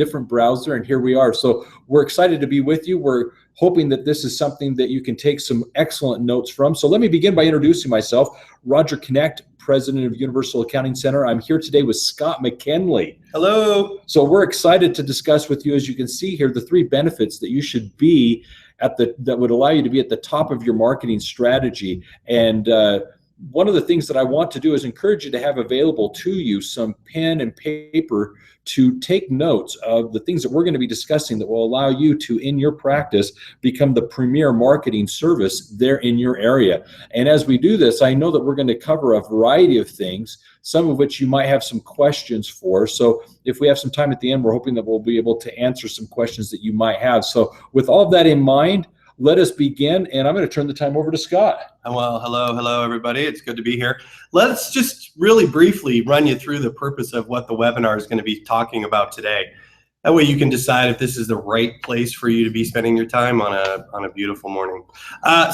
different browser, and here we are. So we're excited to be with you. We're hoping that this is something that you can take some excellent notes from. So let me begin by introducing myself. Roger Knecht, president of Universal Accounting Center. I'm here today with Scott McKinley. Hello. So we're excited to discuss with you, as you can see here, the three benefits that you should be that would allow you to be at the top of your marketing strategy. And one of the things that I want to do is encourage you to have available to you some pen and paper to take notes of the things that we're going to be discussing that will allow you to, in your practice, become the premier marketing service there in your area. And as we do this, I know that we're going to cover a variety of things, some of which you might have some questions for. So if we have some time at the end, we're hoping that we'll be able to answer some questions that you might have. So with all of that in mind, let us begin, and I'm going to turn the time over to Scott. Well, hello, everybody. It's good to be here. Let's just really briefly run you through the purpose of what the webinar is going to be talking about today. That way you can decide if this is the right place for you to be spending your time on a beautiful morning.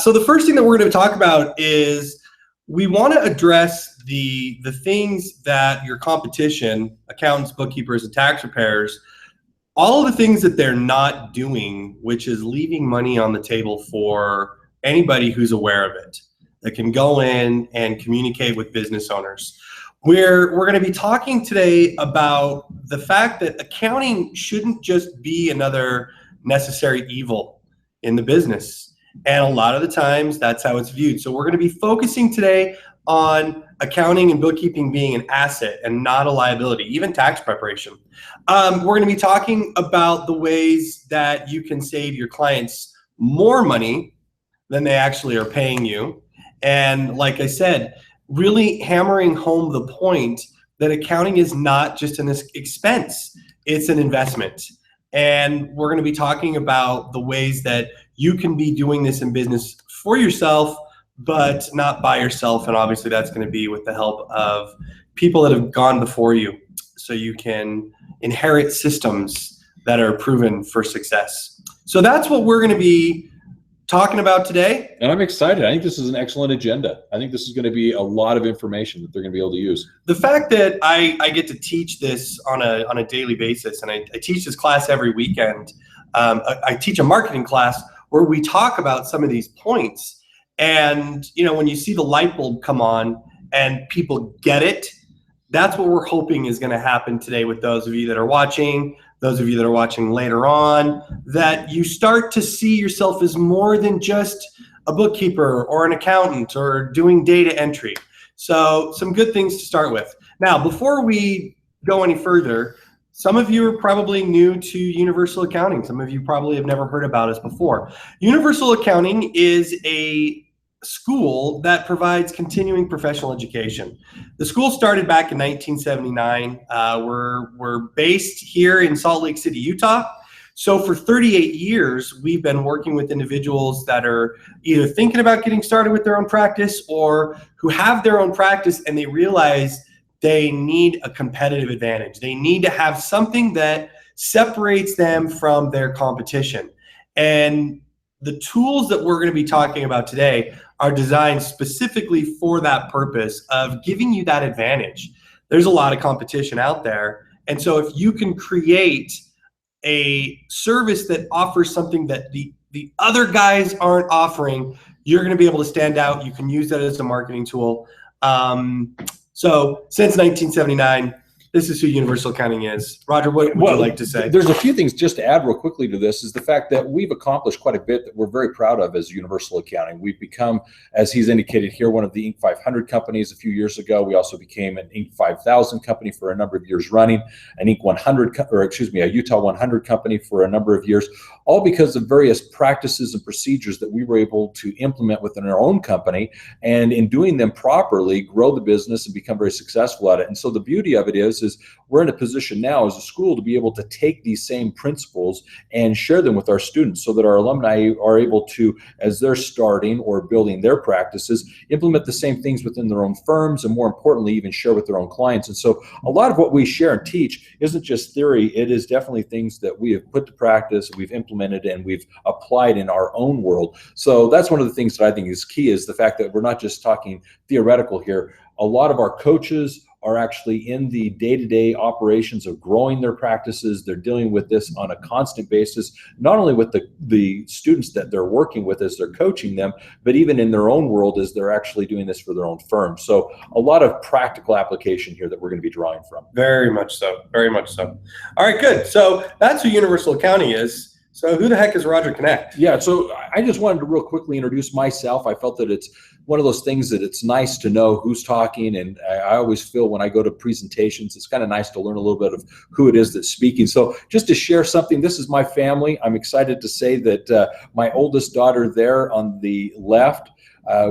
So the first thing that we're going to talk about is we want to address the things that your competition, accountants, bookkeepers, and tax preparers, all of the things that they're not doing, which is leaving money on the table for anybody who's aware of it, that can go in and communicate with business owners. We're going to be talking today about the fact that accounting shouldn't just be another necessary evil in the business. And a lot of the times that's how it's viewed. So we're going to be focusing today on accounting and bookkeeping being an asset and not a liability, even tax preparation. We're going to be talking about the ways that you can save your clients more money than they actually are paying you. And like I said, really hammering home the point that accounting is not just an expense, it's an investment. And we're going to be talking about the ways that you can be doing this in business for yourself, but not by yourself. And obviously that's going to be with the help of people that have gone before you, so you can inherit systems that are proven for success. So that's what we're going to be talking about today. And I'm excited. I think this is an excellent agenda. I think this is going to be a lot of information that they're going to be able to use. The fact that I get to teach this on a daily basis, and I teach this class every weekend. I teach a marketing class where we talk about some of these points. And when you see the light bulb come on and people get it, that's what we're hoping is going to happen today with those of you that are watching, those of you that are watching later on, that you start to see yourself as more than just a bookkeeper or an accountant or doing data entry. So some good things to start with. Now, before we go any further, some of you are probably new to Universal Accounting. Some of you probably have never heard about us before. Universal Accounting is a school that provides continuing professional education. The school started back in 1979. We're based here in Salt Lake City, Utah. So for 38 years, we've been working with individuals that are either thinking about getting started with their own practice or who have their own practice and they realize they need a competitive advantage. They need to have something that separates them from their competition. And the tools that we're going to be talking about today are designed specifically for that purpose of giving you that advantage. There's a lot of competition out there. And so if you can create a service that offers something that the other guys aren't offering, you're going to be able to stand out. You can use that as a marketing tool. So since 1979, this is who Universal Accounting is. Roger, what would you like to say? There's a few things just to add real quickly to this, is the fact that we've accomplished quite a bit that we're very proud of as Universal Accounting. We've become, as he's indicated here, one of the Inc. 500 companies a few years ago. We also became an Inc. 5000 company for a number of years running, an Inc. 100, a Utah 100 company for a number of years, all because of various practices and procedures that we were able to implement within our own company, and in doing them properly, grow the business and become very successful at it. And so the beauty of it is we're in a position now as a school to be able to take these same principles and share them with our students so that our alumni are able to, as they're starting or building their practices, implement the same things within their own firms, and more importantly, even share with their own clients. And so a lot of what we share and teach isn't just theory, it is definitely things that we have put to practice, we've implemented, and we've applied in our own world. So that's one of the things that I think is key, is the fact that we're not just talking theoretical here. A lot of our coaches, are actually in the day-to-day operations of growing their practices. They're dealing with this on a constant basis, not only with the students that they're working with as they're coaching them, but even in their own world as they're actually doing this for their own firm. So a lot of practical application here that we're going to be drawing from. Very much so. Very much so. All right, good. So that's who Universal Accounting is. So who the heck is Roger Connect? Yeah, so I just wanted to real quickly introduce myself. I felt that it's one of those things that it's nice to know who's talking, and I always feel when I go to presentations, it's kind of nice to learn a little bit of who it is that's speaking. So just to share something, this is my family. I'm excited to say that my oldest daughter there on the left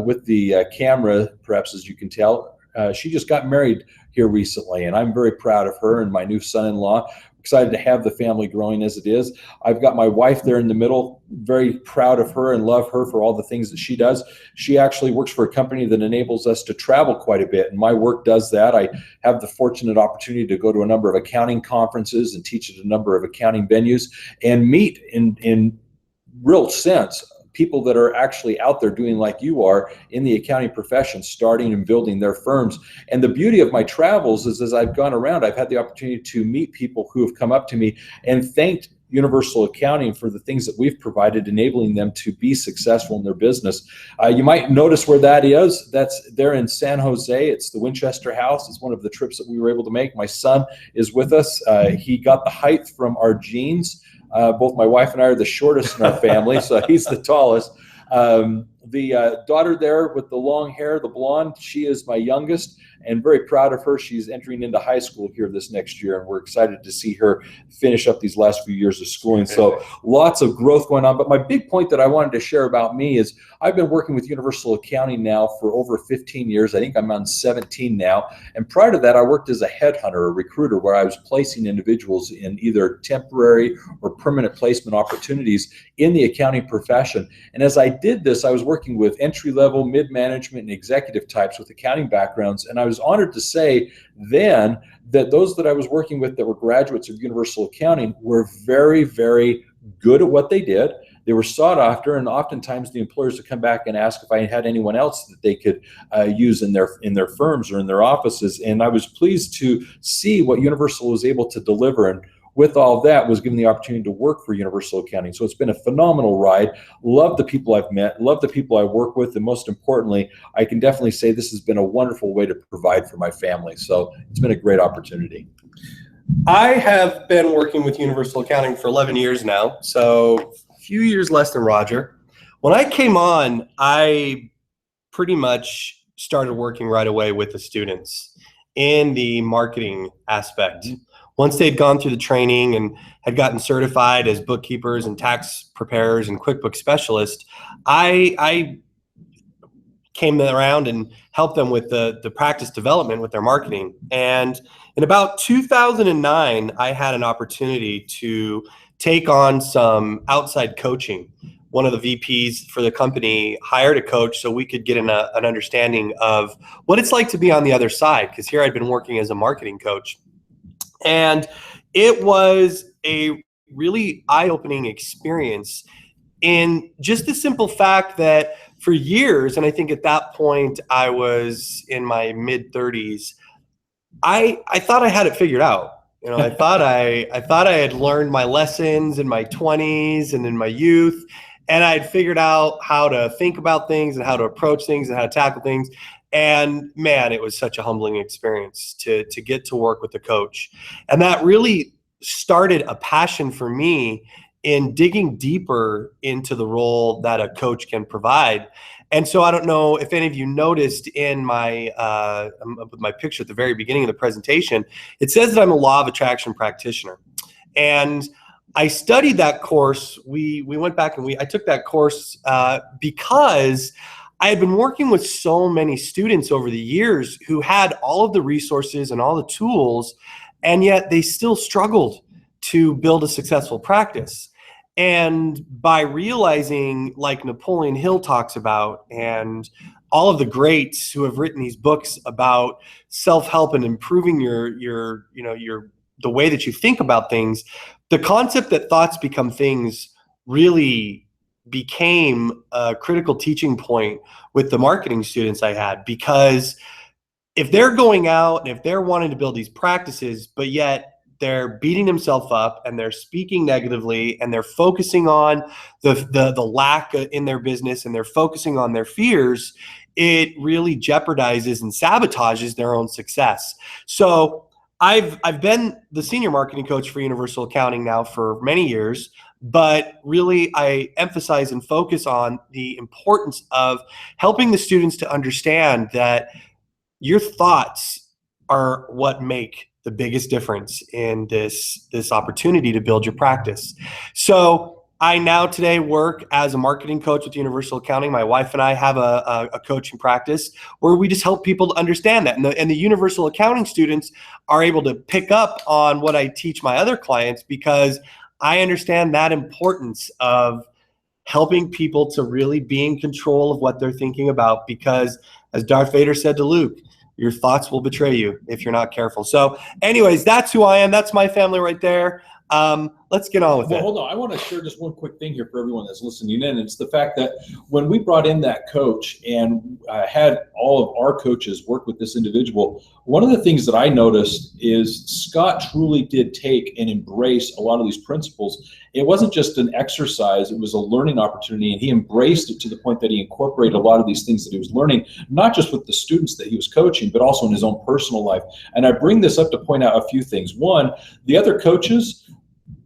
with the camera, perhaps as you can tell, she just got married here recently, and I'm very proud of her and my new son-in-law. Excited to have the family growing as it is. I've got my wife there in the middle, very proud of her and love her for all the things that she does. She actually works for a company that enables us to travel quite a bit, and my work does that. I have the fortunate opportunity to go to a number of accounting conferences and teach at a number of accounting venues and meet in real sense people that are actually out there doing like you are in the accounting profession, starting and building their firms. And the beauty of my travels is as I've gone around, I've had the opportunity to meet people who have come up to me and thanked Universal Accounting for the things that we've provided, enabling them to be successful in their business. You might notice where that is. That's there in San Jose. It's the Winchester House. It's one of the trips that we were able to make. My son is with us. He got the height from our genes. Both my wife and I are the shortest in our family, so he's the tallest. The daughter there with the long hair, the blonde, she is my youngest, and very proud of her. She's entering into high school here this next year, and we're excited to see her finish up these last few years of schooling. So lots of growth going on. But my big point that I wanted to share about me is I've been working with Universal Accounting now for over 15 years. I think I'm on 17 now. And prior to that, I worked as a headhunter, a recruiter, where I was placing individuals in either temporary or permanent placement opportunities in the accounting profession. And as I did this, I was working with entry-level, mid-management, and executive types with accounting backgrounds. And I was honored to say then that those that I was working with that were graduates of Universal Accounting were very, very good at what they did. They were sought after, and oftentimes the employers would come back and ask if I had anyone else that they could use in their firms or in their offices. And I was pleased to see what Universal was able to deliver. And with all of that, was given the opportunity to work for Universal Accounting. So it's been a phenomenal ride. Love the people I've met, love the people I work with, and most importantly, I can definitely say this has been a wonderful way to provide for my family. So it's been a great opportunity. I have been working with Universal Accounting for 11 years now, so a few years less than Roger. When I came on, I pretty much started working right away with the students in the marketing aspect. Once they'd gone through the training and had gotten certified as bookkeepers and tax preparers and QuickBooks specialists, I came around and helped them with the practice development with their marketing. And in about 2009, I had an opportunity to take on some outside coaching. One of the VPs for the company hired a coach so we could get an understanding of what it's like to be on the other side, because here I'd been working as a marketing coach. And it was a really eye-opening experience in just the simple fact that for years, and I think at that point I was in my mid-30s, I thought I had it figured out. You know, I thought I had learned my lessons in my 20s and in my youth, and I'd figured out how to think about things and how to approach things and how to tackle things. And man, it was such a humbling experience to get to work with a coach. And that really started a passion for me in digging deeper into the role that a coach can provide. And so I don't know if any of you noticed in my picture at the very beginning of the presentation, it says that I'm a law of attraction practitioner. And I studied that course. We went back and I took that course because I had been working with so many students over the years who had all of the resources and all the tools, and yet they still struggled to build a successful practice. And by realizing, like Napoleon Hill talks about, and all of the greats who have written these books about self-help and improving the way that you think about things, the concept that thoughts become things really became a critical teaching point with the marketing students I had, because if they're going out and if they're wanting to build these practices, but yet they're beating themselves up and they're speaking negatively and they're focusing on the lack in their business and they're focusing on their fears, it really jeopardizes and sabotages their own success. So I've been the senior marketing coach for Universal Accounting now for many years, but really I emphasize and focus on the importance of helping the students to understand that your thoughts are what make the biggest difference in this opportunity to build your practice. So I now today work as a marketing coach with Universal Accounting. My wife and I have a coaching practice where we just help people to understand that. And the Universal Accounting students are able to pick up on what I teach my other clients because I understand that importance of helping people to really be in control of what they're thinking about, because as Darth Vader said to Luke, your thoughts will betray you if you're not careful. So anyways, that's who I am. That's my family right there. Let's get on with it. Hold on. I want to share just one quick thing here for everyone that's listening in. It's the fact that when we brought in that coach and had all of our coaches work with this individual, one of the things that I noticed is Scott truly did take and embrace a lot of these principles. It wasn't just an exercise, it was a learning opportunity, and he embraced it to the point that he incorporated a lot of these things that he was learning, not just with the students that he was coaching, but also in his own personal life. And I bring this up to point out a few things. One, the other coaches,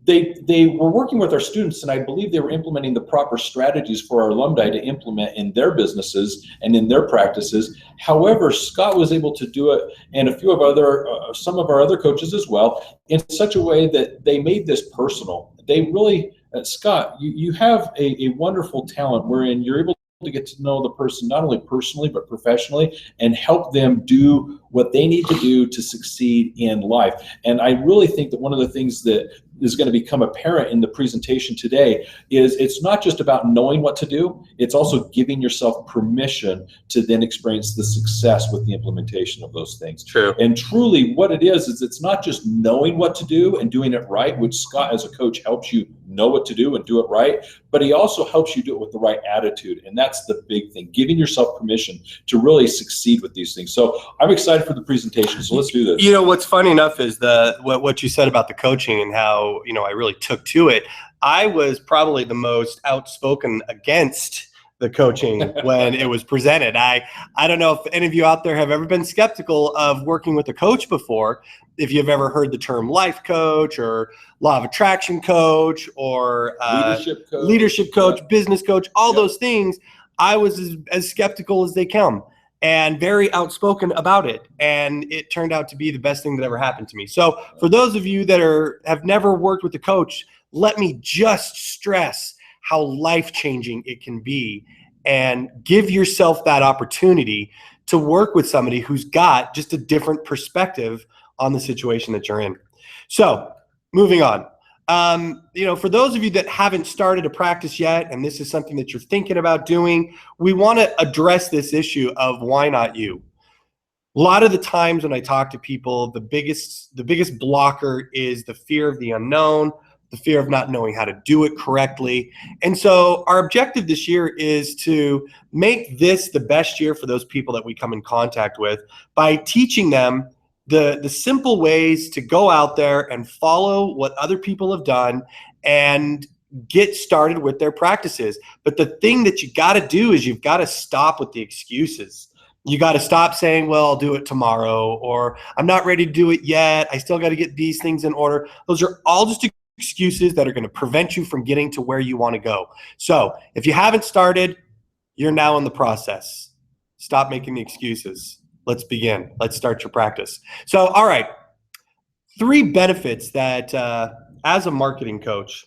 they were working with our students, and I believe they were implementing the proper strategies for our alumni to implement in their businesses and in their practices. However, Scott was able to do it, and a few of some of our other coaches as well, in such a way that they made this personal. They really, Scott, you have a wonderful talent wherein you're able to get to know the person not only personally but professionally and help them do what they need to do to succeed in life. And I really think that one of the things that is going to become apparent in the presentation today is it's not just about knowing what to do, it's also giving yourself permission to then experience the success with the implementation of those things. True. And truly what it is it's not just knowing what to do and doing it right, which Scott as a coach helps you know what to do and do it right, but he also helps you do it with the right attitude. And that's the big thing, giving yourself permission to really succeed with these things. So I'm excited for the presentation, so let's do this. You know, what's funny enough is what you said about the coaching and how, you know, I really took to it. I was probably the most outspoken against the coaching when it was presented. I don't know if any of you out there have ever been skeptical of working with a coach before. If you've ever heard the term life coach or law of attraction coach or leadership coach, business coach, all those things, I was as skeptical as they come and very outspoken about it. And it turned out to be the best thing that ever happened to me. So for those of you that have never worked with a coach, let me just stress how life-changing it can be, and give yourself that opportunity to work with somebody who's got just a different perspective on the situation that you're in. So moving on. You know, for those of you that haven't started a practice yet, and this is something that you're thinking about doing, we want to address this issue of why not you? A lot of the times when I talk to people, the biggest blocker is the fear of the unknown, the fear of not knowing how to do it correctly. And so our objective this year is to make this the best year for those people that we come in contact with by teaching them the simple ways to go out there and follow what other people have done and get started with their practices. But the thing that you got to do is you've got to stop with the excuses. You got to stop saying, well, I'll do it tomorrow, or I'm not ready to do it yet. I still got to get these things in order. Those are all just excuses that are going to prevent you from getting to where you want to go. So if you haven't started, you're now in the process. Stop making the excuses. Let's begin. Let's start your practice. So, all right, 3 benefits that as a marketing coach,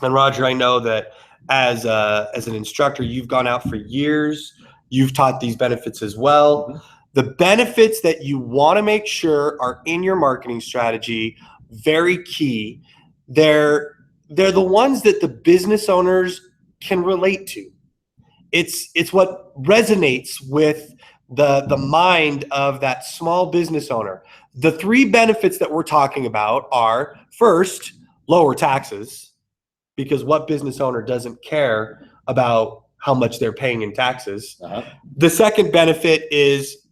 and Roger, I know that as an instructor, you've gone out for years. You've taught these benefits as well. Mm-hmm. The benefits that you want to make sure are in your marketing strategy, very key. They're the ones that the business owners can relate to. It's what resonates with the mind of that small business owner. The 3 benefits that we're talking about are, first, lower taxes, because what business owner doesn't care about how much they're paying in taxes? Uh-huh. The second benefit is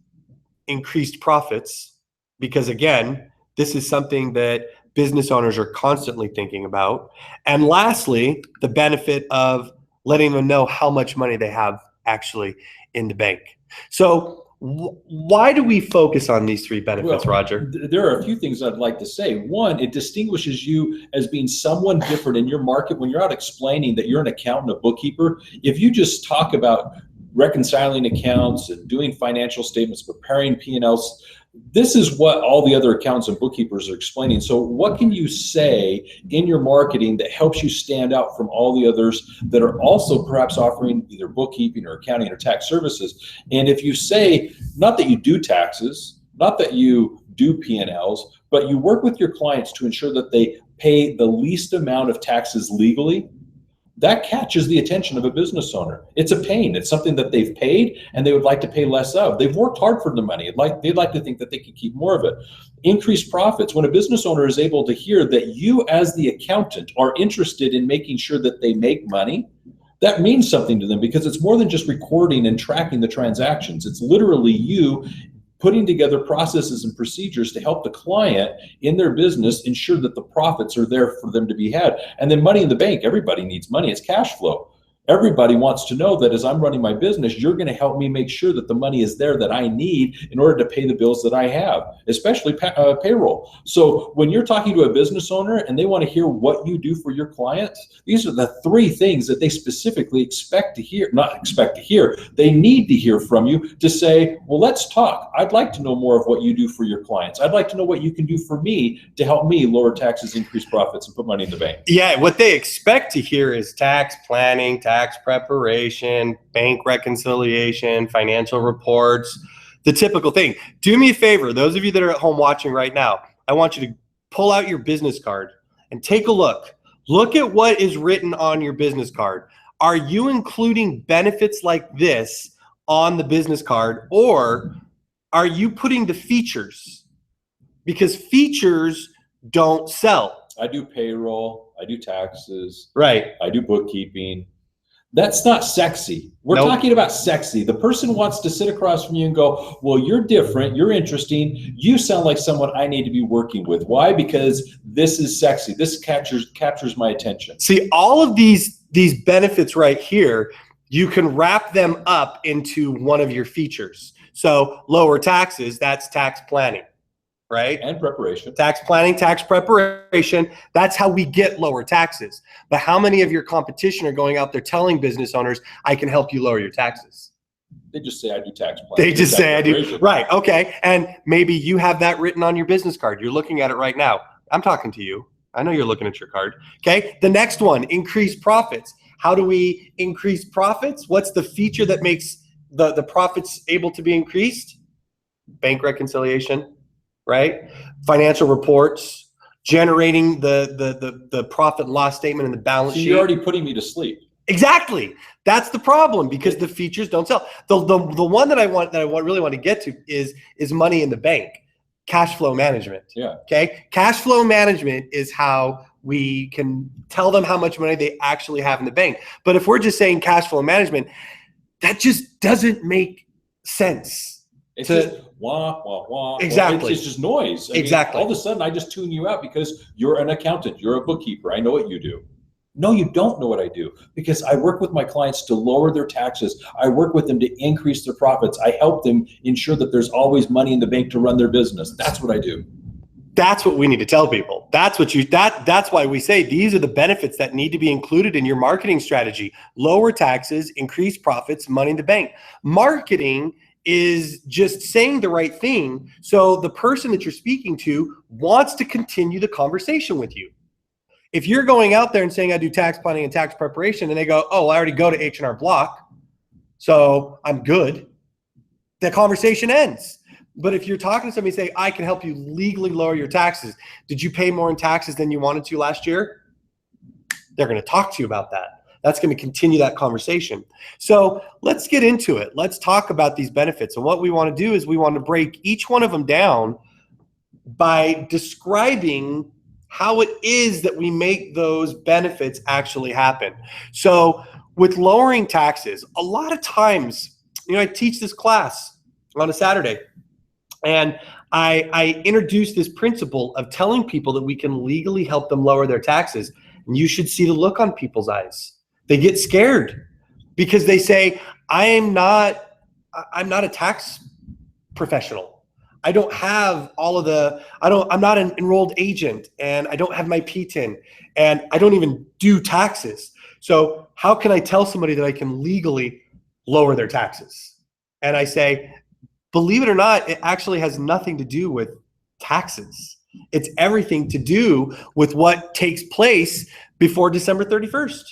increased profits, because again, this is something that business owners are constantly thinking about. And lastly, the benefit of letting them know how much money they have actually in the bank. So why do we focus on these three benefits, Roger? There are a few things I'd like to say. One, it distinguishes you as being someone different in your market. When you're out explaining that you're an accountant, a bookkeeper, if you just talk about reconciling accounts and doing financial statements, preparing P&Ls, this is what all the other accountants and bookkeepers are explaining. So what can you say in your marketing that helps you stand out from all the others that are also perhaps offering either bookkeeping or accounting or tax services? And if you say, not that you do taxes, not that you do P&Ls, but you work with your clients to ensure that they pay the least amount of taxes legally, that catches the attention of a business owner. It's a pain. It's something that they've paid and they would like to pay less of. They've worked hard for the money. They'd like to think that they can keep more of it. Increased profits. When a business owner is able to hear that you as the accountant are interested in making sure that they make money, that means something to them, because it's more than just recording and tracking the transactions. It's literally you putting together processes and procedures to help the client in their business ensure that the profits are there for them to be had. And then money in the bank, everybody needs money. It's cash flow. Everybody wants to know that as I'm running my business, you're going to help me make sure that the money is there that I need in order to pay the bills that I have, especially payroll. So when you're talking to a business owner and they want to hear what you do for your clients, these are the three things that they specifically expect to hear, not expect to hear, they need to hear from you to say, well, let's talk. I'd like to know more of what you do for your clients. I'd like to know what you can do for me to help me lower taxes, increase profits, and put money in the bank. Yeah, what they expect to hear is tax planning, tax preparation, bank reconciliation, financial reports, the typical thing. Do me a favor, those of you that are at home watching right now, I want you to pull out your business card and take a look. Look at what is written on your business card. Are you including benefits like this on the business card, or are you putting the features? Because features don't sell. I do payroll, I do taxes, right? I do bookkeeping. That's not sexy. We're talking about sexy. The person wants to sit across from you and go, well, you're different, you're interesting, you sound like someone I need to be working with. Why? Because this is sexy. This captures my attention. See, all of these benefits right here, you can wrap them up into one of your features. So lower taxes, that's tax planning, right? And preparation. Tax planning, tax preparation, that's how we get lower taxes. But how many of your competition are going out there telling business owners, I can help you lower your taxes? They just say, I do tax planning. They just say, I do. Right, okay. And maybe you have that written on your business card. You're looking at it right now. I'm talking to you. I know you're looking at your card. Okay, the next one, increase profits. How do we increase profits? What's the feature that makes the profits able to be increased? Bank reconciliation. Right? Financial reports, generating the profit and loss statement and the balance sheet. You're already putting me to sleep. Exactly. That's the problem, because the features don't sell. The one that I really want to get to is money in the bank, cash flow management. Yeah. Okay. Cash flow management is how we can tell them how much money they actually have in the bank. But if we're just saying cash flow management, that just doesn't make sense. It's just wah, wah, wah. Exactly. It's just noise. Exactly. All of a sudden, I just tune you out because you're an accountant. You're a bookkeeper. I know what you do. No, you don't know what I do, because I work with my clients to lower their taxes. I work with them to increase their profits. I help them ensure that there's always money in the bank to run their business. That's what I do. That's what we need to tell people. That's why we say these are the benefits that need to be included in your marketing strategy. Lower taxes, increase profits, money in the bank. Marketing is just saying the right thing so the person that you're speaking to wants to continue the conversation with you. If you're going out there and saying, I do tax planning and tax preparation, and they go, oh, I already go to H&R Block, so I'm good, the conversation ends. But if you're talking to somebody and say, I can help you legally lower your taxes, did you pay more in taxes than you wanted to last year? They're going to talk to you about that. That's going to continue that conversation. So let's get into it. Let's talk about these benefits. And what we want to do is we want to break each one of them down by describing how it is that we make those benefits actually happen. So with lowering taxes, a lot of times, I teach this class on a Saturday. And I introduced this principle of telling people that we can legally help them lower their taxes. And you should see the look on people's eyes. They get scared because they say, I'm not a tax professional. I don't have all of the, I'm not an enrolled agent, and I don't have my PTIN, and I don't even do taxes. So how can I tell somebody that I can legally lower their taxes? And I say, believe it or not, it actually has nothing to do with taxes. It's everything to do with what takes place before December 31st.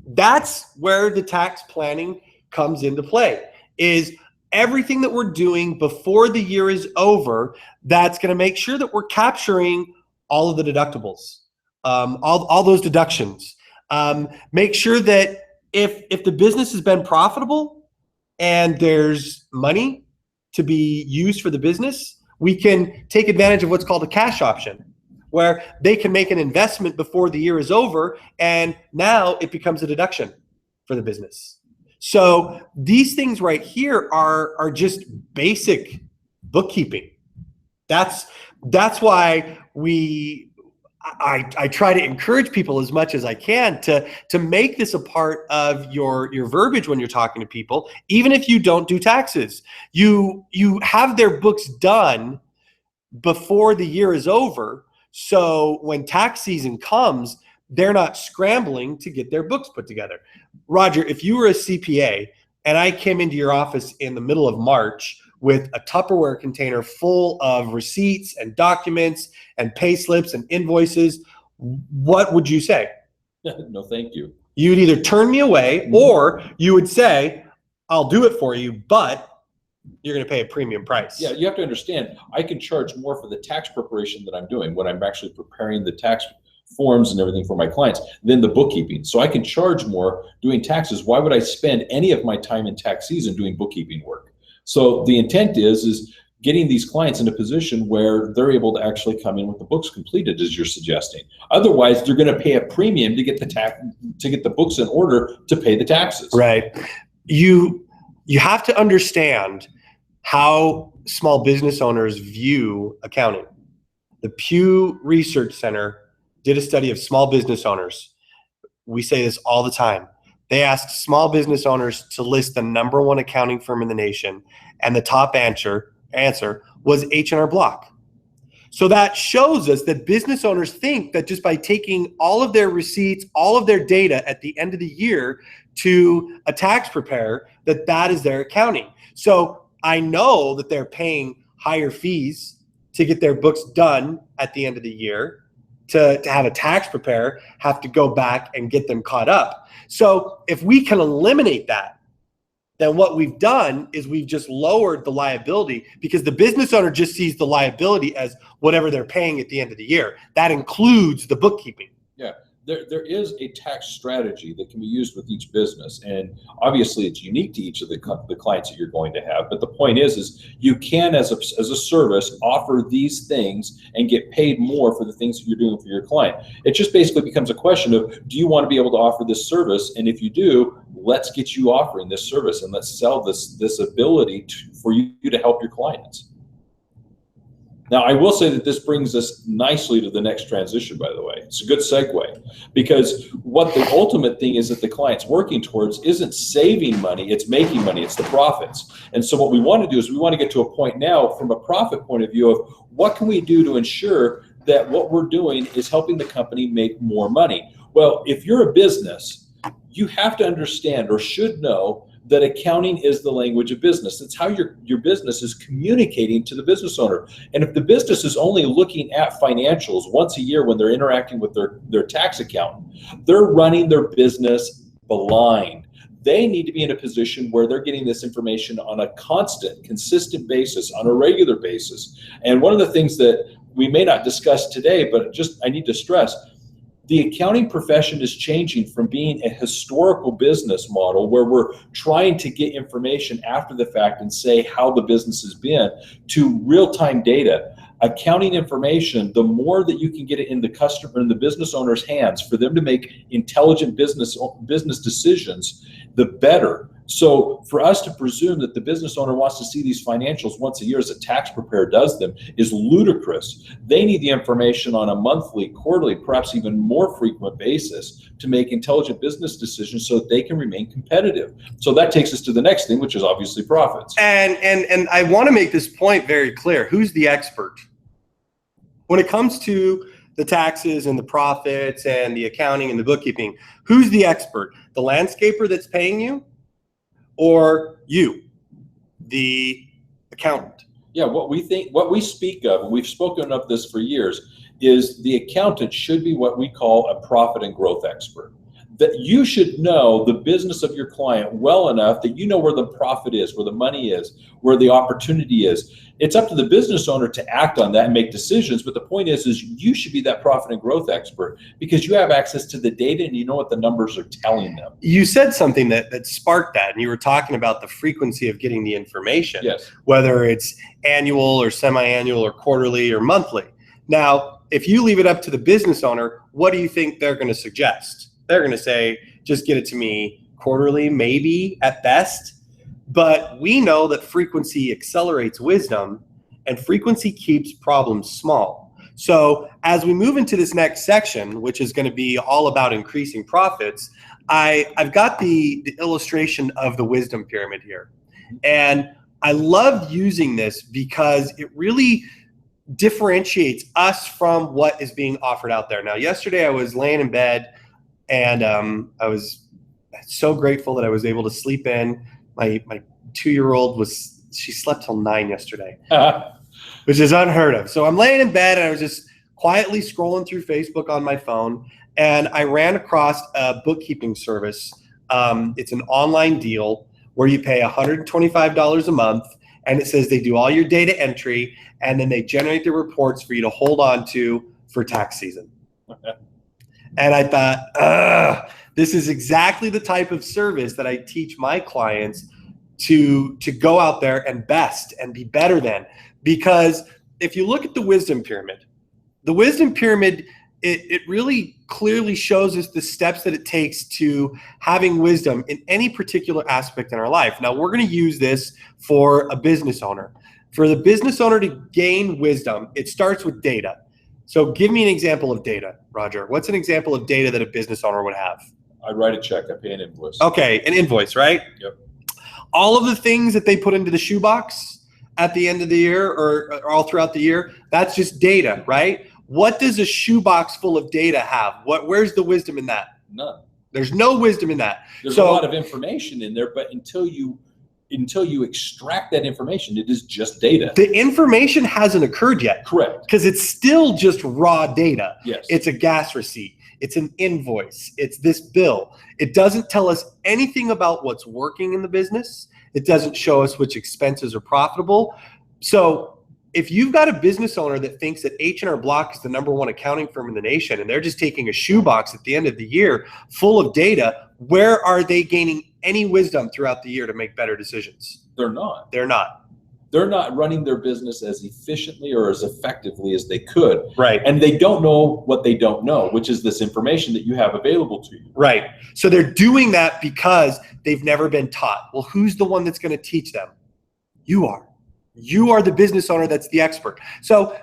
That's where the tax planning comes into play, is everything that we're doing before the year is over that's going to make sure that we're capturing all of the deductibles, all those deductions. Make sure that if the business has been profitable and there's money to be used for the business, we can take advantage of what's called a cash option, where they can make an investment before the year is over, and now it becomes a deduction for the business. So these things right here are just basic bookkeeping. That's why I try to encourage people as much as I can to make this a part of your verbiage when you're talking to people. Even if you don't do taxes, you have their books done before the year is over. So when tax season comes, they're not scrambling to get their books put together. Roger, if you were a CPA and I came into your office in the middle of March with a Tupperware container full of receipts and documents and pay slips and invoices, what would you say? No, thank you. You'd either turn me away, or you would say, I'll do it for you, but you're going to pay a premium price. Yeah, you have to understand, I can charge more for the tax preparation that I'm doing when I'm actually preparing the tax forms and everything for my clients than the bookkeeping. So I can charge more doing taxes. Why would I spend any of my time in tax season doing bookkeeping work? So the intent is getting these clients in a position where they're able to actually come in with the books completed, as you're suggesting. Otherwise, they're going to pay a premium to get the books in order to pay the taxes. Right. You have to understand how small business owners view accounting. The Pew Research Center did a study of small business owners. We say this all the time. They asked small business owners to list the #1 accounting firm in the nation, and the top answer was H&R Block. So that shows us that business owners think that just by taking all of their receipts, all of their data at the end of the year to a tax preparer, that is their accounting. So I know that they're paying higher fees to get their books done at the end of the year, to have a tax preparer have to go back and get them caught up. So if we can eliminate that, then what we've done is we've just lowered the liability, because the business owner just sees the liability as whatever they're paying at the end of the year. That includes the bookkeeping. Yeah, there is a tax strategy that can be used with each business, and obviously it's unique to each of the clients that you're going to have. But the point is you can, as a service, offer these things and get paid more for the things that you're doing for your client. It just basically becomes a question of, do you want to be able to offer this service? And if you do, let's get you offering this service, and let's sell this ability for you to help your clients. Now, I will say that this brings us nicely to the next transition, by the way. It's a good segue, because what the ultimate thing is that the client's working towards isn't saving money, it's making money, it's the profits. And so what we want to do is we want to get to a point now from a profit point of view of what can we do to ensure that what we're doing is helping the company make more money. Well, if you're a business, you have to understand, or should know, that accounting is the language of business. It's how your business is communicating to the business owner. And if the business is only looking at financials once a year when they're interacting with their tax accountant, they're running their business blind. They need to be in a position where they're getting this information on a constant, consistent basis, on a regular basis. And one of the things that we may not discuss today, but just I need to stress, the accounting profession is changing from being a historical business model where we're trying to get information after the fact and say how the business has been, to real-time data. Accounting information, the more that you can get it in the customer and the business owner's hands for them to make intelligent business decisions, the better. So for us to presume that the business owner wants to see these financials once a year as a tax preparer does them is ludicrous. They need the information on a monthly, quarterly, perhaps even more frequent basis to make intelligent business decisions so that they can remain competitive. So that takes us to the next thing, which is obviously profits. And I want to make this point very clear. Who's the expert? When it comes to the taxes and the profits and the accounting and the bookkeeping, who's the expert? The landscaper that's paying you? Or you, the accountant? Yeah, what we speak of, and we've spoken of this for years, is the accountant should be what we call a profit and growth expert. That you should know the business of your client well enough that you know where the profit is, where the money is, where the opportunity is. It's up to the business owner to act on that and make decisions. But the point is you should be that profit and growth expert because you have access to the data and you know what the numbers are telling them. You said something that sparked that, and you were talking about the frequency of getting the information, yes, whether it's annual or semi-annual or quarterly or monthly. Now, if you leave it up to the business owner, what do you think they're going to suggest? They're going to say, just get it to me quarterly, maybe at best. But we know that frequency accelerates wisdom and frequency keeps problems small. So as we move into this next section, which is going to be all about increasing profits, I've got the illustration of the wisdom pyramid here. And I love using this because it really differentiates us from what is being offered out there. Now, yesterday I was laying in bed and I was so grateful that I was able to sleep in. My 2-year-old she slept till 9 yesterday, which is unheard of. So I'm laying in bed and I was just quietly scrolling through Facebook on my phone, and I ran across a bookkeeping service. It's an online deal where you pay $125 a month, and it says they do all your data entry, and then they generate the reports for you to hold on to for tax season. And I thought, this is exactly the type of service that I teach my clients to go out there and best and be better than. Because if you look at the wisdom pyramid, it really clearly shows us the steps that it takes to having wisdom in any particular aspect in our life. Now, we're going to use this for a business owner. For the business owner to gain wisdom, it starts with data. So give me an example of data, Roger. What's an example of data that a business owner would have? I write a check, I pay an invoice. Okay, an invoice, right? Yep. All of the things that they put into the shoebox at the end of the year or all throughout the year, that's just data, right? What does a shoebox full of data have? Where's the wisdom in that? None. There's no wisdom in that. There's a lot of information in there, but until you extract that information, it is just data. The information hasn't occurred yet. Correct. Because it's still just raw data. Yes. It's a gas receipt. It's an invoice. It's this bill. It doesn't tell us anything about what's working in the business. It doesn't show us which expenses are profitable. So if you've got a business owner that thinks that H&R Block is the #1 accounting firm in the nation and they're just taking a shoebox at the end of the year full of data, where are they gaining any wisdom throughout the year to make better decisions? They're not. They're not. They're not running their business as efficiently or as effectively as they could. Right. And they don't know what they don't know, which is this information that you have available to you. Right. So they're doing that because they've never been taught. Well, who's the one that's going to teach them? You are. You are the business owner that's the expert. So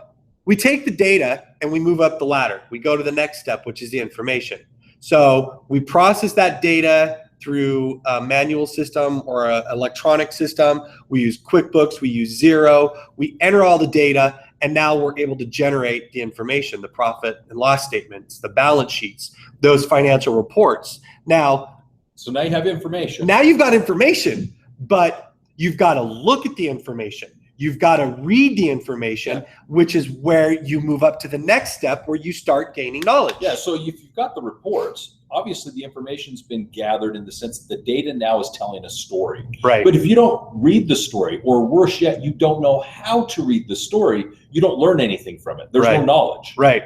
we take the data and we move up the ladder. We go to the next step, which is the information. So we process that data through a manual system or an electronic system. We use QuickBooks, we use Xero, we enter all the data, and now we're able to generate the information, the profit and loss statements, the balance sheets, those financial reports. So now you have information. Now you've got information, but you've got to look at the information. You've got to read the information, which is where you move up to the next step where you start gaining knowledge. Yeah, so if you've got the reports, obviously the information's been gathered in the sense that the data now is telling a story. Right. But if you don't read the story, or worse yet, you don't know how to read the story, you don't learn anything from it. There's no knowledge. Right.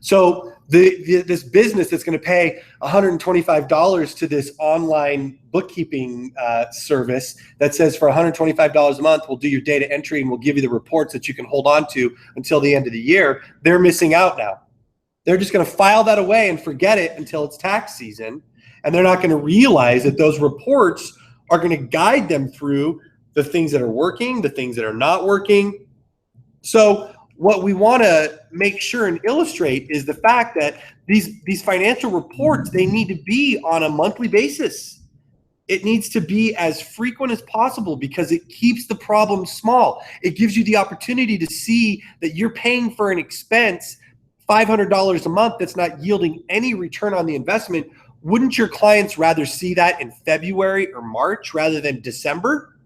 So this business that's going to pay $125 to this online bookkeeping service that says for $125 a month, we'll do your data entry and we'll give you the reports that you can hold on to until the end of the year, they're missing out now. They're just going to file that away and forget it until it's tax season. And they're not going to realize that those reports are going to guide them through the things that are working, the things that are not working. So what we want to make sure and illustrate is the fact that these financial reports, they need to be on a monthly basis. It needs to be as frequent as possible because it keeps the problem small. It gives you the opportunity to see that you're paying for an expense, $500 a month, that's not yielding any return on the investment. Wouldn't your clients rather see that in February or March rather than December?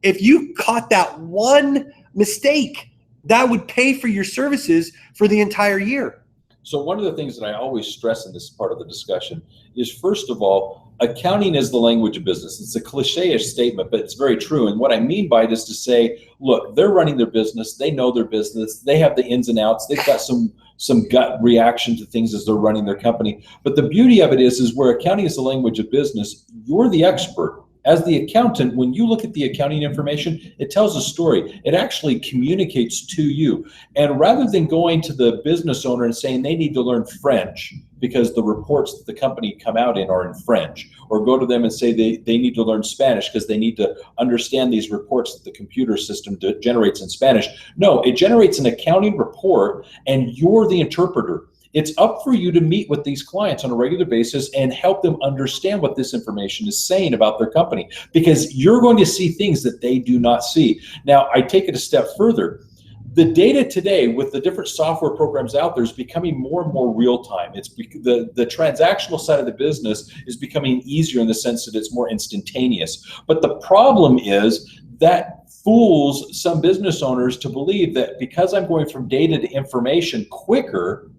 If you caught that one mistake, that would pay for your services for the entire year. So one of the things that I always stress in this part of the discussion is, first of all, accounting is the language of business. It's a cliche-ish statement, but it's very true. And what I mean by it is to say, look, they're running their business. They know their business. They have the ins and outs. They've got some gut reaction to things as they're running their company. But the beauty of it is where accounting is the language of business, you're the expert. As the accountant, when you look at the accounting information, it tells a story. It actually communicates to you. And rather than going to the business owner and saying they need to learn French because the reports that the company come out in are in French, or go to them and say they need to learn Spanish because they need to understand these reports that the computer system generates in Spanish. No, it generates an accounting report and you're the interpreter. It's up for you to meet with these clients on a regular basis and help them understand what this information is saying about their company, because you're going to see things that they do not see. Now, I take it a step further. The data today with the different software programs out there is becoming more and more real time. It's the transactional side of the business is becoming easier in the sense that it's more instantaneous. But the problem is that fools some business owners to believe that because I'm going from data to information quicker,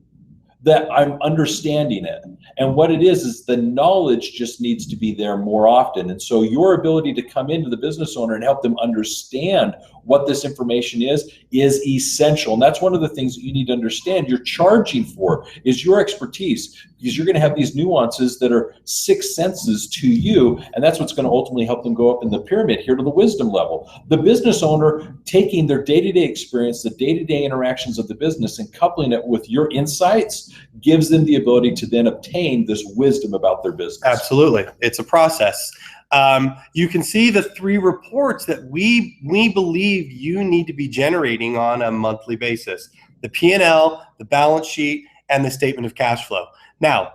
that I'm understanding it. And what it is the knowledge just needs to be there more often. And so your ability to come into the business owner and help them understand what this information is essential. And that's one of the things that you need to understand you're charging for is your expertise, because you're going to have these nuances that are sixth senses to you. And that's what's going to ultimately help them go up in the pyramid here to the wisdom level. The business owner taking their day-to-day experience, the day-to-day interactions of the business, and coupling it with your insights gives them the ability to then obtain this wisdom about their business. Absolutely. It's a process. You can see the 3 reports that we believe you need to be generating on a monthly basis: the P&L, the balance sheet, and the statement of cash flow. Now,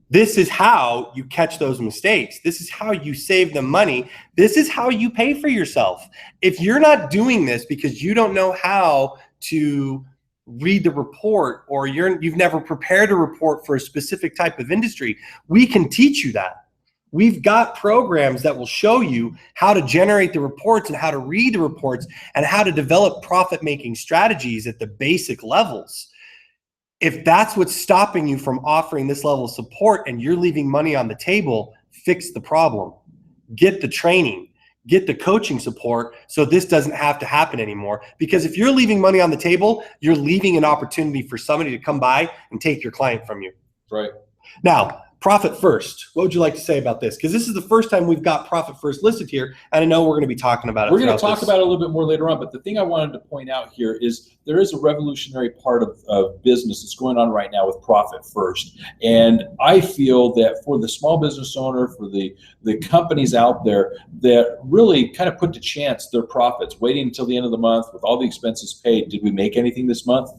this is how you catch those mistakes. This is how you save them money. This is how you pay for yourself. If you're not doing this because you don't know how to read the report, or you've never prepared a report for a specific type of industry, we can teach you that. We've got programs that will show you how to generate the reports and how to read the reports and how to develop profit-making strategies at the basic levels. If that's what's stopping you from offering this level of support and you're leaving money on the table, fix the problem. Get the training. Get the coaching support so this doesn't have to happen anymore. Because if you're leaving money on the table, you're leaving an opportunity for somebody to come by and take your client from you. Right. Now, Profit First. What would you like to say about this? Because this is the first time we've got Profit First listed here, and I know we're going to be talking about it. We're going to talk about it a little bit more later on, but the thing I wanted to point out here is there is a revolutionary part of business that's going on right now with Profit First. And I feel that for the small business owner, for the companies out there that really kind of put to chance their profits, waiting until the end of the month with all the expenses paid, did we make anything this month?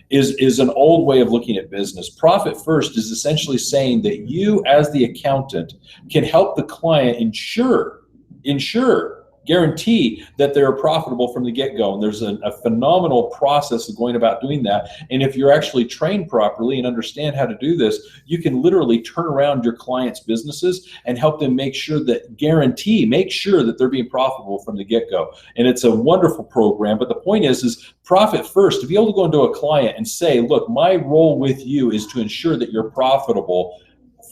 Is an old way of looking at business. Profit First is essentially saying that you, as the accountant, can help the client guarantee that they're profitable from the get-go. And there's a phenomenal process of going about doing that. And if you're actually trained properly and understand how to do this, you can literally turn around your clients' businesses and help them make sure that they're being profitable from the get-go. And it's a wonderful program. But the point is Profit First, to be able to go into a client and say, look, my role with you is to ensure that you're profitable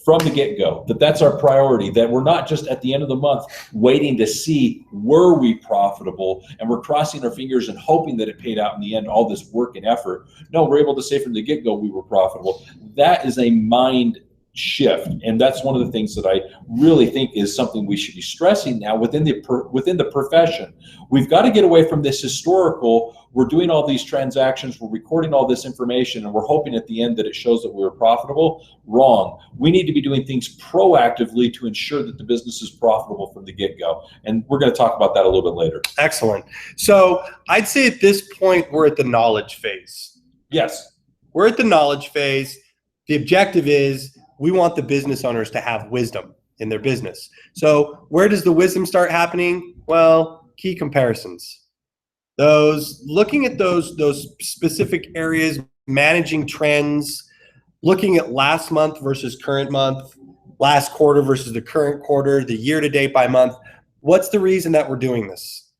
from the get-go, that's our priority, that we're not just at the end of the month waiting to see were we profitable and we're crossing our fingers and hoping that it paid out in the end, all this work and effort. No, we're able to say from the get-go we were profitable. That is a mind shift, and that's one of the things that I really think is something we should be stressing now within the profession. We've got to get away from this historical, we're doing all these transactions, we're recording all this information, and we're hoping at the end that it shows that we were profitable. Wrong. We need to be doing things proactively to ensure that the business is profitable from the get-go, and we're going to talk about that a little bit later. Excellent. So I'd say at this point we're at the knowledge phase. Yes. We're at the knowledge phase. The objective is we want the business owners to have wisdom in their business. So where does the wisdom start happening? Well, key comparisons. Looking at those specific areas, managing trends, looking at last month versus current month, last quarter versus the current quarter, the year to date by month. What's the reason that we're doing this?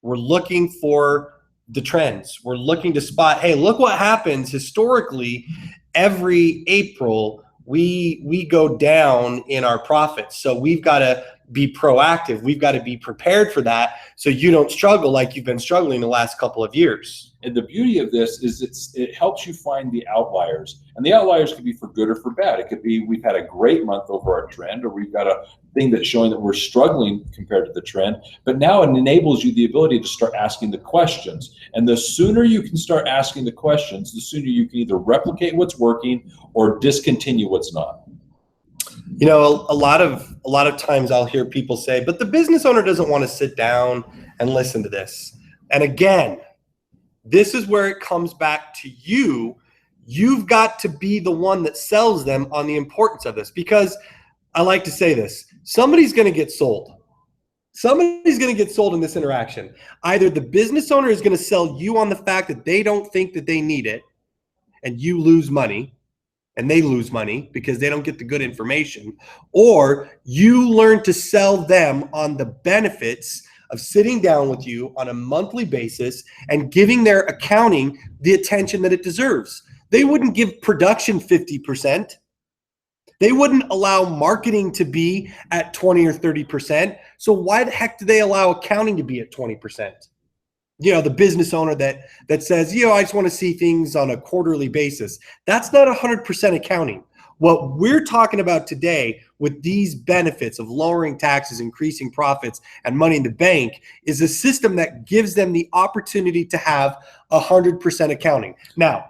We're looking for the trends. We're looking to spot, hey, look what happens historically. Every April, we go down in our profits. So we've got to be proactive. We've got to be prepared for that so you don't struggle like you've been struggling the last couple of years. And the beauty of this is it helps you find the outliers. And the outliers could be for good or for bad. It could be we've had a great month over our trend, or we've got a thing that's showing that we're struggling compared to the trend. But now it enables you the ability to start asking the questions. And the sooner you can start asking the questions, the sooner you can either replicate what's working or discontinue what's not. You know, a lot of times I'll hear people say, but the business owner doesn't want to sit down and listen to this. And again, this is where it comes back to you. You've got to be the one that sells them on the importance of this, because I like to say this, somebody's going to get sold. Somebody's going to get sold in this interaction. Either the business owner is going to sell you on the fact that they don't think that they need it, and you lose money, and they lose money because they don't get the good information, or you learn to sell them on the benefits of sitting down with you on a monthly basis and giving their accounting the attention that it deserves. They wouldn't give production 50%. They wouldn't allow marketing to be at 20 or 30%. So why the heck do they allow accounting to be at 20%? You know, the business owner that says, you know, I just want to see things on a quarterly basis. That's not 100% accounting. What we're talking about today with these benefits of lowering taxes, increasing profits, and money in the bank is a system that gives them the opportunity to have 100% accounting. Now,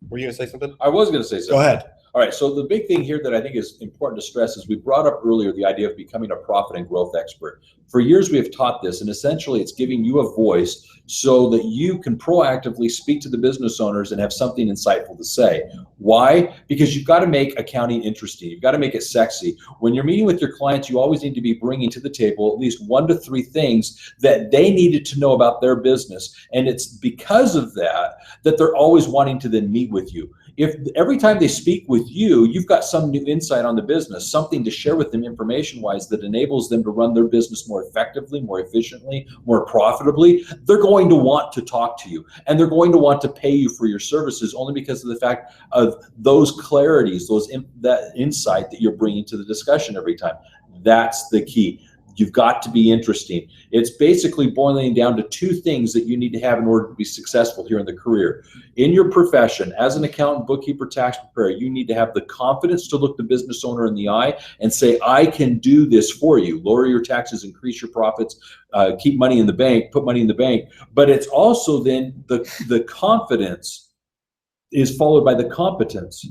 were you going to say something? I was going to say something. Go ahead. All right, so the big thing here that I think is important to stress is we brought up earlier the idea of becoming a profit and growth expert. For years we have taught this, and essentially it's giving you a voice so that you can proactively speak to the business owners and have something insightful to say. Why? Because you've got to make accounting interesting. You've got to make it sexy. When you're meeting with your clients, you always need to be bringing to the table at least 1 to 3 things that they needed to know about their business. And it's because of that they're always wanting to then meet with you. If every time they speak with you, you've got some new insight on the business, something to share with them information-wise that enables them to run their business more effectively, more efficiently, more profitably, they're going to want to talk to you, and they're going to want to pay you for your services only because of the fact of those clarities, that insight that you're bringing to the discussion every time. That's the key. You've got to be interesting. It's basically boiling down to 2 things that you need to have in order to be successful here in the career. In your profession, as an accountant, bookkeeper, tax preparer, you need to have the confidence to look the business owner in the eye and say, I can do this for you. Lower your taxes, increase your profits, keep money in the bank, put money in the bank. But it's also then the confidence is followed by the competence.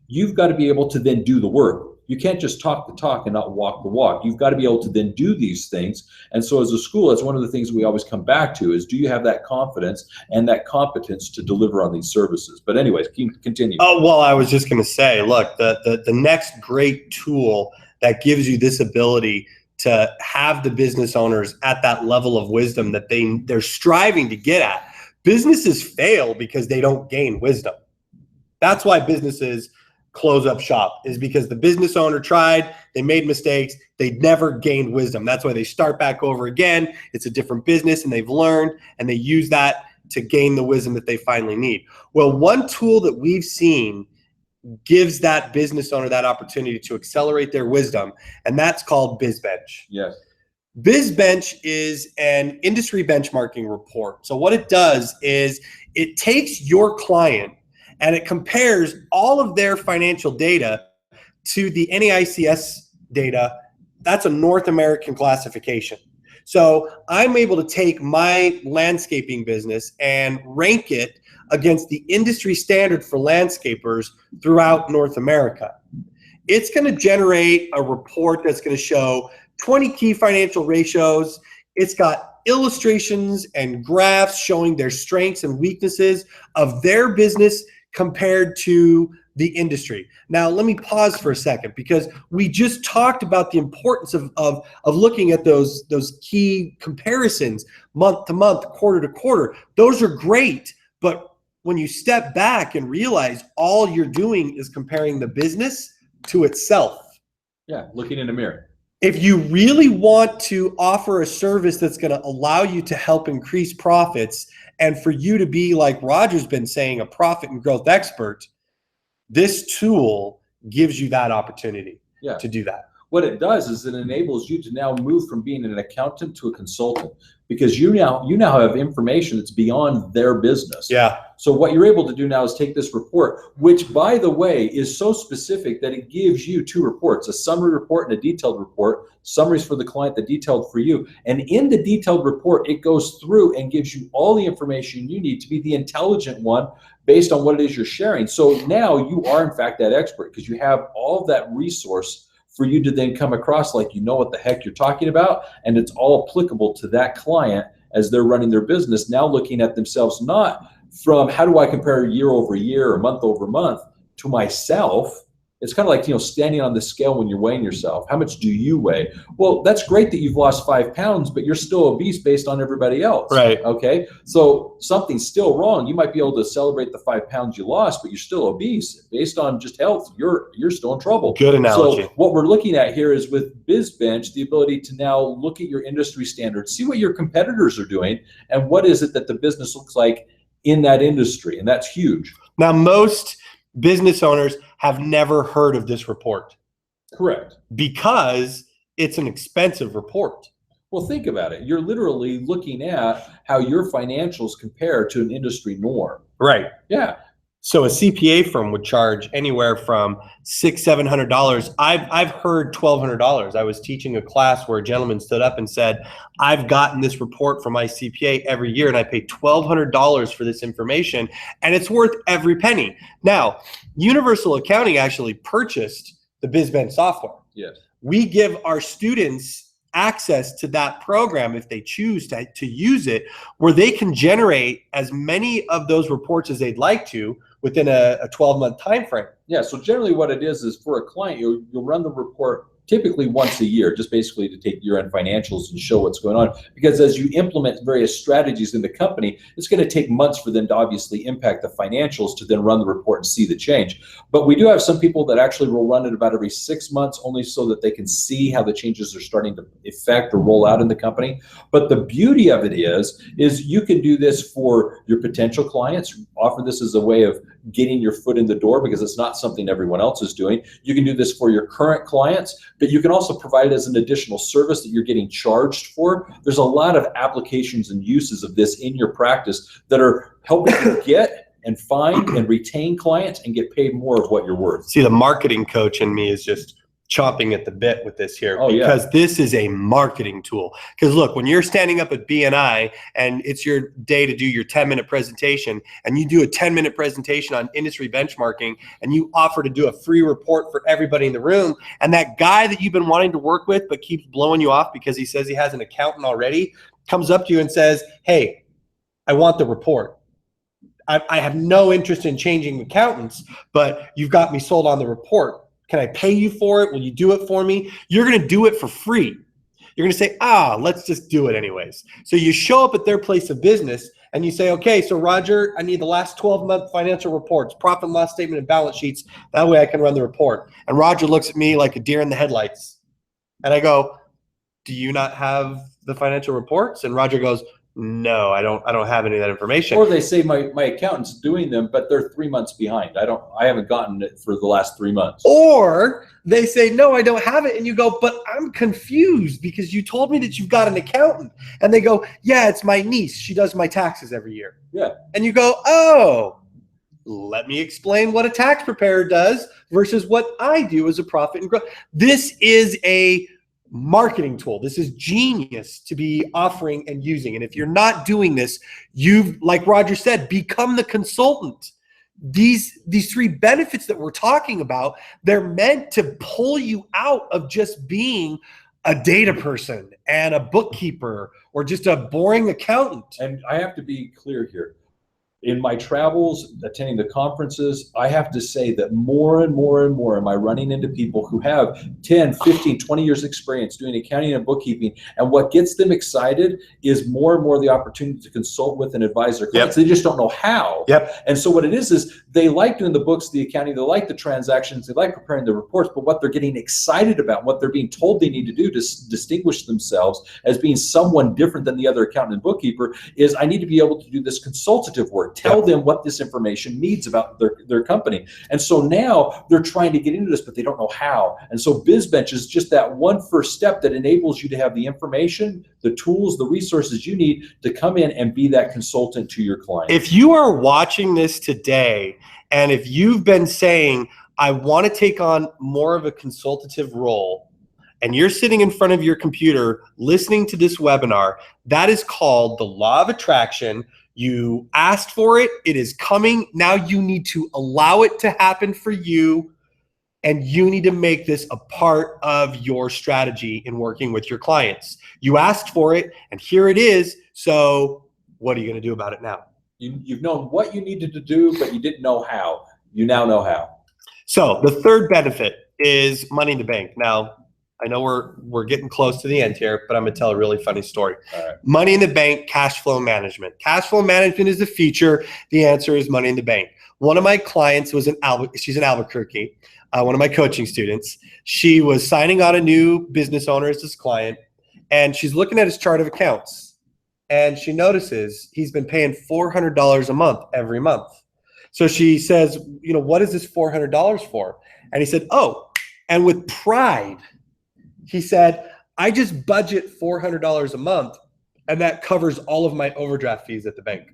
You've got to be able to then do the work. You can't just talk the talk and not walk the walk. You've got to be able to then do these things. And so as a school, that's one of the things we always come back to is, do you have that confidence and that competence to deliver on these services? But anyways, continue. Oh, well, I was just going to say, look, the next great tool that gives you this ability to have the business owners at that level of wisdom that they're striving to get at. Businesses fail because they don't gain wisdom. That's why businesses close up shop, is because the business owner tried, they made mistakes, they never gained wisdom. That's why they start back over again. It's a different business and they've learned, and they use that to gain the wisdom that they finally need. Well, one tool that we've seen gives that business owner that opportunity to accelerate their wisdom, and that's called BizBench. Yes. BizBench is an industry benchmarking report. So what it does is it takes your client and it compares all of their financial data to the NAICS data, that's a North American classification. So I'm able to take my landscaping business and rank it against the industry standard for landscapers throughout North America. It's going to generate a report that's going to show 20 key financial ratios. It's got illustrations and graphs showing their strengths and weaknesses of their business compared to the industry. Now, let me pause for a second, because we just talked about the importance of looking at those key comparisons month to month, quarter to quarter. Those are great, but when you step back and realize all you're doing is comparing the business to itself. Yeah, looking in a mirror. If you really want to offer a service that's going to allow you to help increase profits, and for you to be, like Roger's been saying, a profit and growth expert, this tool gives you that opportunity to do that. What it does is it enables you to now move from being an accountant to a consultant, because you now have information that's beyond their business. Yeah. So what you're able to do now is take this report, which, by the way, is so specific that it gives you two reports, a summary report and a detailed report. Summaries for the client, the detailed for you. And in the detailed report, it goes through and gives you all the information you need to be the intelligent one based on what it is you're sharing. So now you are, in fact, that expert, because you have all of that resource for you to then come across like you know what the heck you're talking about, and it's all applicable to that client as they're running their business, now looking at themselves not from how do I compare year over year or month over month to myself. It's kind of like, standing on the scale when you're weighing yourself. How much do you weigh? Well, that's great that you've lost 5 pounds, but you're still obese based on everybody else. Right. Okay. So something's still wrong. You might be able to celebrate the 5 pounds you lost, but you're still obese. Based on just health, you're still in trouble. Good analogy. So what we're looking at here is with BizBench, the ability to now look at your industry standards, see what your competitors are doing, and what is it that the business looks like in that industry. And that's huge. Now, most business owners have never heard of this report. Correct. Because it's an expensive report. Well, think about it. You're literally looking at how your financials compare to an industry norm. Right. Yeah. So a CPA firm would charge anywhere from $600–700. I've heard $1,200. I was teaching a class where a gentleman stood up and said, "I've gotten this report from my CPA every year, and I pay $1,200 for this information, and it's worth every penny." Now, Universal Accounting actually purchased the BizBench software. Yes. We give our students access to that program if they choose to use it, where they can generate as many of those reports as they'd like to within a 12-month time frame. Yeah, so generally what it is for a client, you'll run the report typically once a year, just basically to take year-end financials and show what's going on. Because as you implement various strategies in the company, it's going to take months for them to obviously impact the financials to then run the report and see the change. But we do have some people that actually will run it about every 6 months, only so that they can see how the changes are starting to affect or roll out in the company. But the beauty of it is you can do this for your potential clients, offer this as a way of getting your foot in the door, because it's not something everyone else is doing. You can do this for your current clients, but you can also provide it as an additional service that you're getting charged for. There's a lot of applications and uses of this in your practice that are helping you get and find and retain clients and get paid more of what you're worth. See, the marketing coach in me is just chomping at the bit with this here, because this is a marketing tool. Because look, when you're standing up at BNI and it's your day to do your 10-minute presentation, and you do a 10-minute presentation on industry benchmarking, and you offer to do a free report for everybody in the room, and that guy that you've been wanting to work with but keeps blowing you off because he says he has an accountant already, comes up to you and says, "Hey, I want the report. I have no interest in changing accountants, but you've got me sold on the report. Can I pay you for it? Will you do it for me?" You're going to do it for free. You're going to say, let's just do it anyways. So you show up at their place of business and you say, "Okay, so Roger, I need the last 12-month financial reports, profit and loss statement and balance sheets. That way I can run the report." And Roger looks at me like a deer in the headlights. And I go, "Do you not have the financial reports?" And Roger goes, "No, I don't have any of that information." Or they say my accountant's doing them, but they're 3 months behind. I haven't gotten it for the last 3 months. Or they say, "No, I don't have it." And you go, "But I'm confused because you told me that you've got an accountant." And they go, "Yeah, it's my niece. She does my taxes every year." Yeah. And you go, "Oh, let me explain what a tax preparer does versus what I do as a profit and growth. This is a marketing tool. This is genius to be offering and using. And if you're not doing this, you've, like Roger said, become the consultant. These three benefits that we're talking about, they're meant to pull you out of just being a data person and a bookkeeper or just a boring accountant. And I have to be clear here. In my travels, attending the conferences, I have to say that more and more and more am I running into people who have 10, 15, 20 years experience doing accounting and bookkeeping. And what gets them excited is more and more the opportunity to consult with and advise their clients. They just don't know how. And so what it is they like doing the books, the accounting, they like the transactions, they like preparing the reports, but what they're getting excited about, what they're being told they need to do to distinguish themselves as being someone different than the other accountant and bookkeeper is I need to be able to do this consultative work. Tell them what this information means about their company. And so now they're trying to get into this, but they don't know how. And so BizBench is just that one first step that enables you to have the information, the tools, the resources you need to come in and be that consultant to your client. If you are watching this today, and if you've been saying, I want to take on more of a consultative role, and you're sitting in front of your computer listening to this webinar, that is called the law of attraction. You asked for it, it is coming. Now you need to allow it to happen for you, and you need to make this a part of your strategy in working with your clients. You asked for it, and here it is. So what are you going to do about it now? You've known what you needed to do, but you didn't know how. You now know how. So the third benefit is money in the bank. Now, I know we're getting close to the end here, but I'm gonna tell a really funny story. All right. Money in the bank, cash flow management. Cash flow management is the feature. The answer is money in the bank. One of my clients was she's in Albuquerque, one of my coaching students. She was signing on a new business owner as this client, and she's looking at his chart of accounts, and she notices he's been paying $400 a month every month. So she says, what is this $400 for? And he said, and with pride, he said, I just budget $400 a month, and that covers all of my overdraft fees at the bank.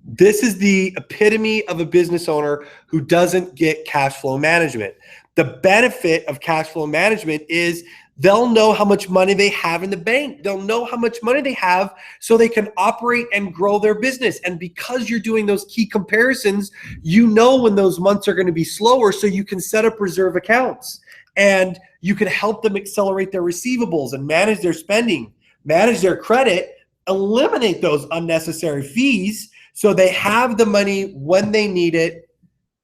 This is the epitome of a business owner who doesn't get cash flow management. The benefit of cash flow management is they'll know how much money they have in the bank. They'll know how much money they have so they can operate and grow their business. And because you're doing those key comparisons, you know when those months are going to be slower, so you can set up reserve accounts. And you can help them accelerate their receivables and manage their spending, manage their credit, eliminate those unnecessary fees so they have the money when they need it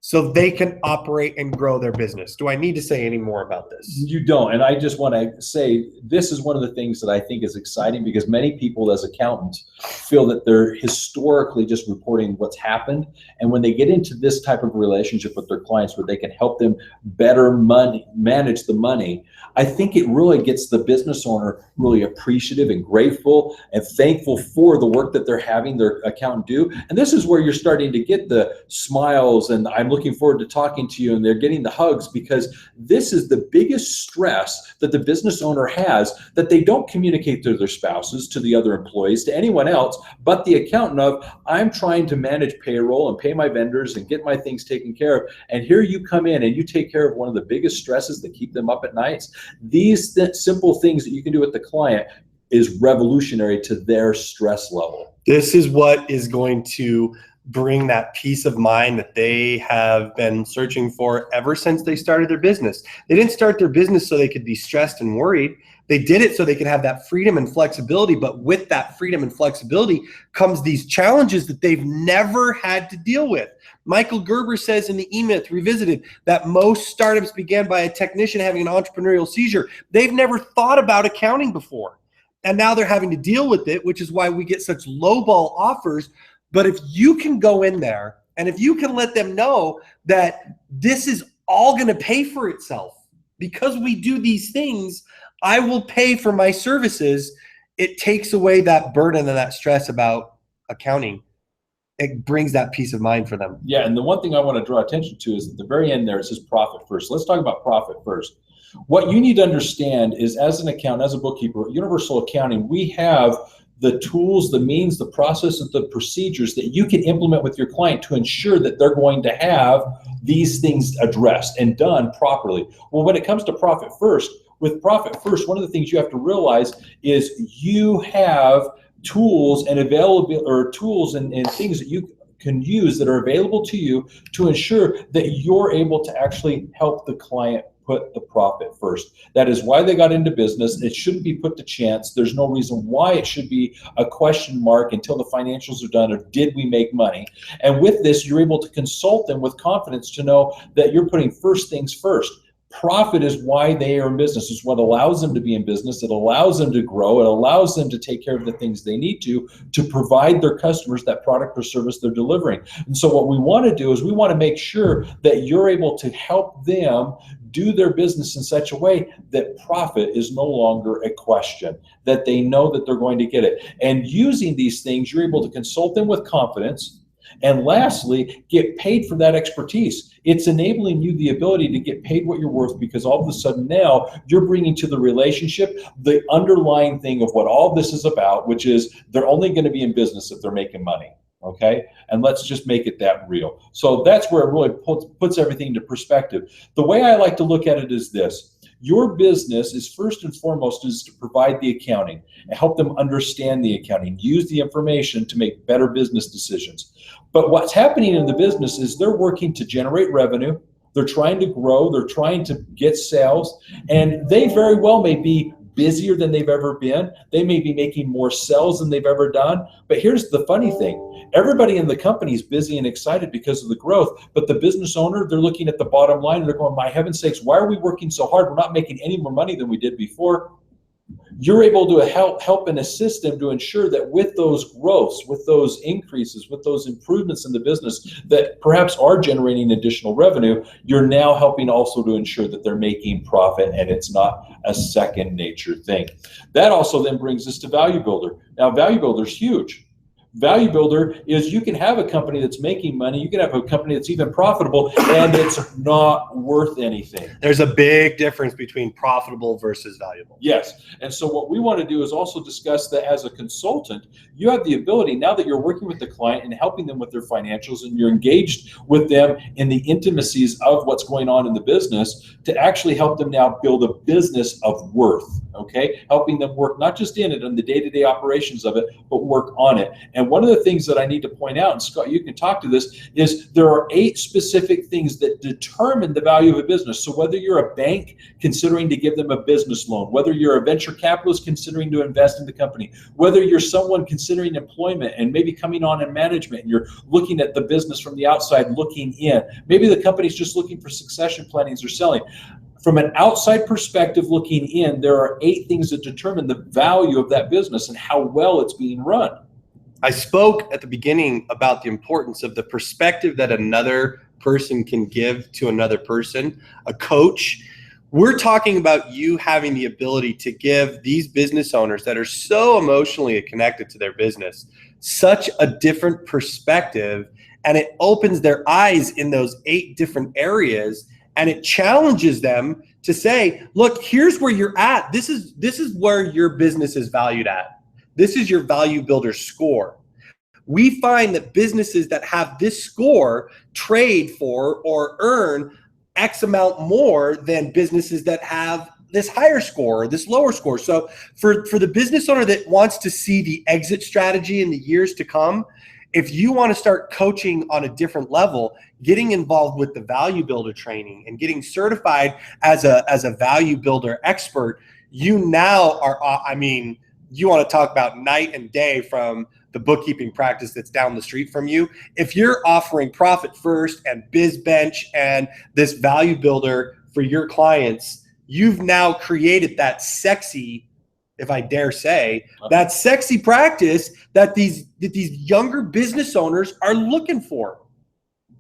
so they can operate and grow their business. Do I need to say any more about this? You don't. And I just want to say this is one of the things that I think is exciting, because many people as accountants feel that they're historically just reporting what's happened. And when they get into this type of relationship with their clients where they can help them better manage the money, I think it really gets the business owner really appreciative and grateful and thankful for the work that they're having their accountant do. And this is where you're starting to get the smiles and I'm looking forward to talking to you, and they're getting the hugs, because this is the biggest stress that the business owner has, that they don't communicate to their spouses, to the other employees, to anyone else but the accountant of, I'm trying to manage payroll and pay my vendors and get my things taken care of. And here you come in and you take care of one of the biggest stresses that keep them up at nights. These simple things that you can do with the client is revolutionary to their stress level. This is what is going to bring that peace of mind that they have been searching for ever since they started their business. They didn't start their business so they could be stressed and worried. They did it so they could have that freedom and flexibility. But with that freedom and flexibility comes these challenges that they've never had to deal with. Michael Gerber says in the E-Myth Revisited that most startups began by a technician having an entrepreneurial seizure. They've never thought about accounting before. And now they're having to deal with it, which is why we get such lowball offers. But if you can go in there and if you can let them know that this is all going to pay for itself, because we do these things, I will pay for my services. It takes away that burden and that stress about accounting. It brings that peace of mind for them. Yeah, and the one thing I want to draw attention to is at the very end there, it says profit first. Let's talk about profit first. What you need to understand is, as an accountant, as a bookkeeper, Universal Accounting, we have the tools, the means, the processes, the procedures that you can implement with your client to ensure that they're going to have these things addressed and done properly. Well, when it comes to Profit First, with Profit First, one of the things you have to realize is you have tools and tools and things that you can use that are available to you to ensure that you're able to actually help the client put the profit first. That is why they got into business. It shouldn't be put to chance. There's no reason why it should be a question mark until the financials are done of did we make money? And with this, you're able to consult them with confidence to know that you're putting first things first. Profit is why they are in business. It's what allows them to be in business. It allows them to grow. It allows them to take care of the things they need to provide their customers that product or service they're delivering. And so what we want to do is we want to make sure that you're able to help them do their business in such a way that profit is no longer a question, that they know that they're going to get it. And using these things, you're able to consult them with confidence. And lastly, get paid for that expertise. It's enabling you the ability to get paid what you're worth, because all of a sudden now you're bringing to the relationship the underlying thing of what all this is about, which is they're only going to be in business if they're making money. Okay, and let's just make it that real. So that's where it really puts everything into perspective. The way I like to look at it is this. Your business is first and foremost is to provide the accounting and help them understand the accounting, use the information to make better business decisions. But what's happening in the business is they're working to generate revenue. They're trying to grow. They're trying to get sales. And they very well may be busier than they've ever been. They may be making more sales than they've ever done. But here's the funny thing. Everybody in the company is busy and excited because of the growth. But the business owner, they're looking at the bottom line and they're going, my heaven's sakes, why are we working so hard? We're not making any more money than we did before. You're able to help and assist them to ensure that with those growths, with those increases, with those improvements in the business that perhaps are generating additional revenue, you're now helping also to ensure that they're making profit and it's not a second nature thing. That also then brings us to Value Builder. Now, Value Builder is huge. Value Builder is you can have a company that's making money, you can have a company that's even profitable, and it's not worth anything. There's a big difference between profitable versus valuable. Yes, and so what we want to do is also discuss that as a consultant, you have the ability, now that you're working with the client and helping them with their financials and you're engaged with them in the intimacies of what's going on in the business, to actually help them now build a business of worth, okay? Helping them work not just in it, on the day-to-day operations of it, but work on it. And one of the things that I need to point out, and Scott, you can talk to this, is there are 8 specific things that determine the value of a business. So whether you're a bank considering to give them a business loan, whether you're a venture capitalist considering to invest in the company, whether you're someone considering employment and maybe coming on in management and you're looking at the business from the outside looking in, maybe the company's just looking for succession plannings or selling. From an outside perspective looking in, there are 8 things that determine the value of that business and how well it's being run. I spoke at the beginning about the importance of the perspective that another person can give to another person, a coach. We're talking about you having the ability to give these business owners that are so emotionally connected to their business such a different perspective, and it opens their eyes in those 8 different areas, and it challenges them to say, look, here's where you're at. This is where your business is valued at. This is your Value Builder score. We find that businesses that have this score trade for or earn X amount more than businesses that have this higher score or this lower score. So for the business owner that wants to see the exit strategy in the years to come, if you want to start coaching on a different level, getting involved with the Value Builder training and getting certified as a Value Builder expert, you now are, you want to talk about night and day from the bookkeeping practice that's down the street from you. If you're offering Profit First and BizBench and this Value Builder for your clients, you've now created that sexy, if I dare say, that sexy practice that these younger business owners are looking for.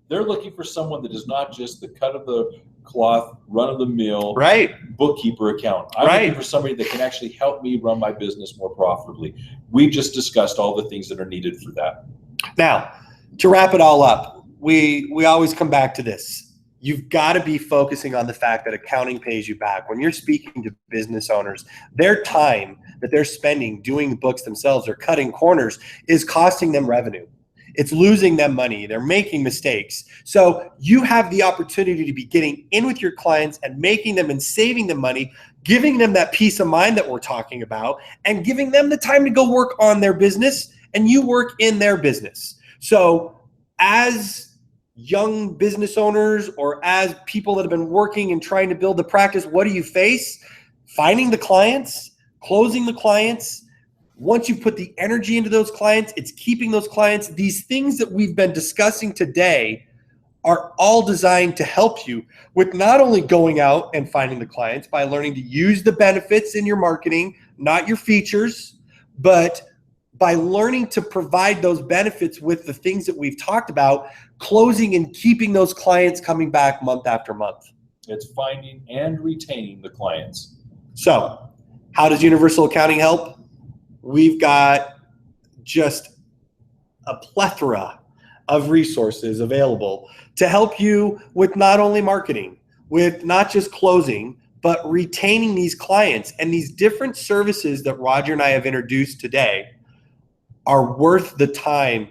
They're looking for someone that is not just the cut of the cloth, run-of-the-mill bookkeeper account. I'm looking for somebody that can actually help me run my business more profitably. We just discussed all the things that are needed for that. Now, to wrap it all up, we always come back to this. you've got to be focusing on the fact that accounting pays you back. When you're speaking to business owners, their time that they're spending doing the books themselves or cutting corners is costing them revenue. It's losing them money. They're making mistakes. So you have the opportunity to be getting in with your clients and making them and saving them money, giving them that peace of mind that we're talking about, and giving them the time to go work on their business, and you work in their business. So as young business owners or as people that have been working and trying to build the practice, what do you face? Finding the clients, closing the clients. Once you put the energy into those clients, it's keeping those clients. These things that we've been discussing today are all designed to help you with not only going out and finding the clients by learning to use the benefits in your marketing, not your features, but by learning to provide those benefits with the things that we've talked about, closing and keeping those clients coming back month after month. It's finding and retaining the clients. So how does Universal Accounting help? We've got just a plethora of resources available to help you with not only marketing, with not just closing, but retaining these clients. And these different services that Roger and I have introduced today are worth the time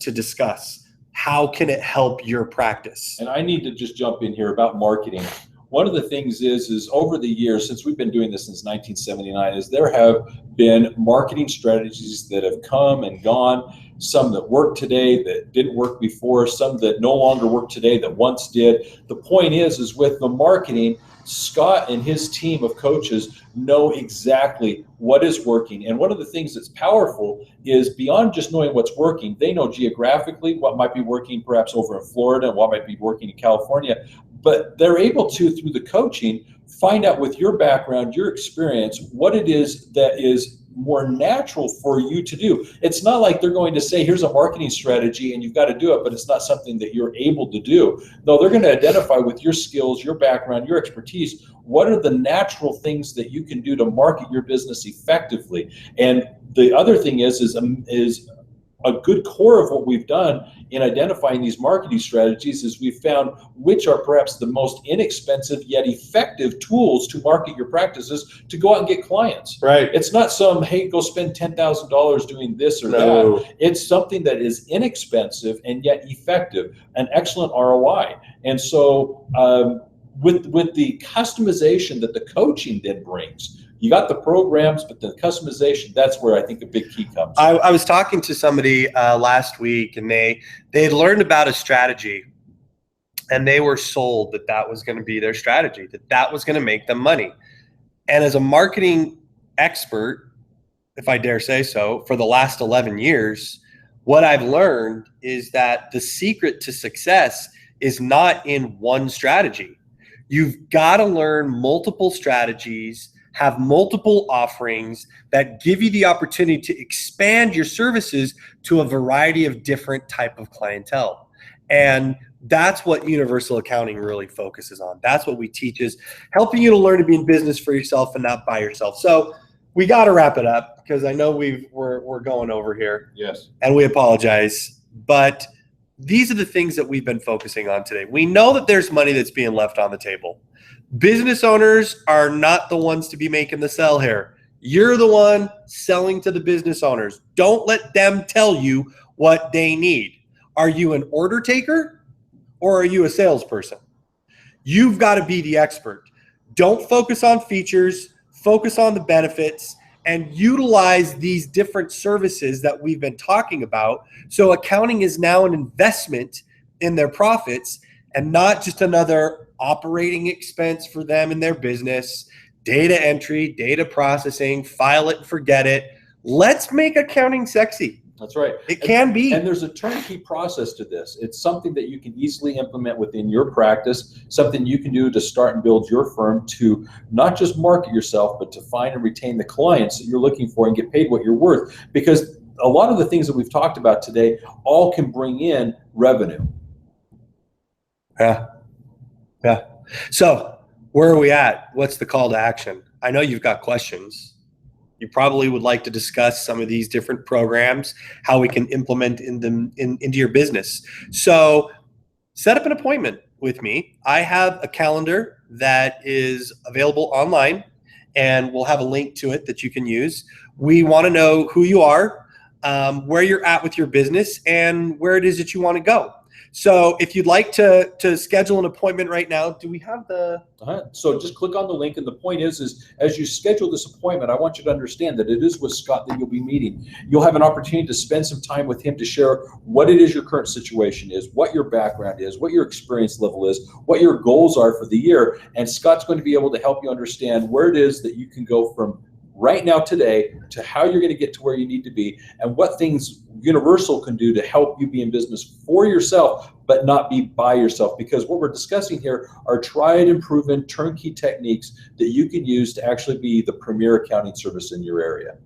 to discuss. How can it help your practice? And I need to just jump in here about marketing. One of the things is over the years, since we've been doing this since 1979, is there have been marketing strategies that have come and gone, some that work today that didn't work before, some that no longer work today that once did. The point is with the marketing, Scott and his team of coaches know exactly what is working. And one of the things that's powerful is beyond just knowing what's working, they know geographically what might be working perhaps over in Florida and what might be working in California. But they're able to, through the coaching, find out with your background, your experience, what it is that is more natural for you to do. It's not like they're going to say, here's a marketing strategy and you've got to do it, but it's not something that you're able to do. No, they're going to identify with your skills, your background, your expertise, what are the natural things that you can do to market your business effectively. And the other thing is a good core of what we've done in identifying these marketing strategies is we've found which are perhaps the most inexpensive yet effective tools to market your practices to go out and get clients. Right. It's not some, hey, go spend $10,000 doing this or that. It's something that is inexpensive and yet effective, an excellent ROI. And so with the customization that the coaching then brings, you got the programs, but the customization, that's where I think a big key comes. I was talking to somebody last week, and they had learned about a strategy, and they were sold that that was going to be their strategy, that that was going to make them money. And as a marketing expert, if I dare say so, for the last 11 years, what I've learned is that the secret to success is not in one strategy. You've got to learn multiple strategies, have multiple offerings that give you the opportunity to expand your services to a variety of different type of clientele. And that's what Universal Accounting really focuses on. That's what we teach, is helping you to learn to be in business for yourself and not by yourself. So we got to wrap it up because I know we're going over here. Yes. And we apologize, but these are the things that we've been focusing on today. We know that there's money that's being left on the table. Business owners are not the ones to be making the sell here. You're the one selling to the business owners. Don't let them tell you what they need. Are you an order taker or are you a salesperson? You've got to be the expert. Don't focus on features, focus on the benefits, and utilize these different services that we've been talking about. So accounting is now an investment in their profits and not just another operating expense for them in their business. Data entry, data processing, file it and forget it. Let's make accounting sexy. That's right. It can be. And there's a turnkey process to this. It's something that you can easily implement within your practice, something you can do to start and build your firm to not just market yourself, but to find and retain the clients that you're looking for and get paid what you're worth. Because a lot of the things that we've talked about today all can bring in revenue. Yeah. Yeah. So where are we at? What's the call to action? I know you've got questions. You probably would like to discuss some of these different programs, how we can implement into your business. So set up an appointment. with me, I have a calendar that is available online, and we'll have a link to it that you can use. We want to know who you are, where you're at with your business, and where it is that you want to go. So if you'd like to schedule an appointment right now, do we have the... So just click on the link, and the point is as you schedule this appointment, I want you to understand that it is with Scott that you'll be meeting. You'll have an opportunity to spend some time with him to share what it is your current situation is, what your background is, what your experience level is, what your goals are for the year, and Scott's going to be able to help you understand where it is that you can go from right now today to how you're going to get to where you need to be, and what things Universal can do to help you be in business for yourself, but not be by yourself. Because what we're discussing here are tried and proven turnkey techniques that you can use to actually be the premier accounting service in your area.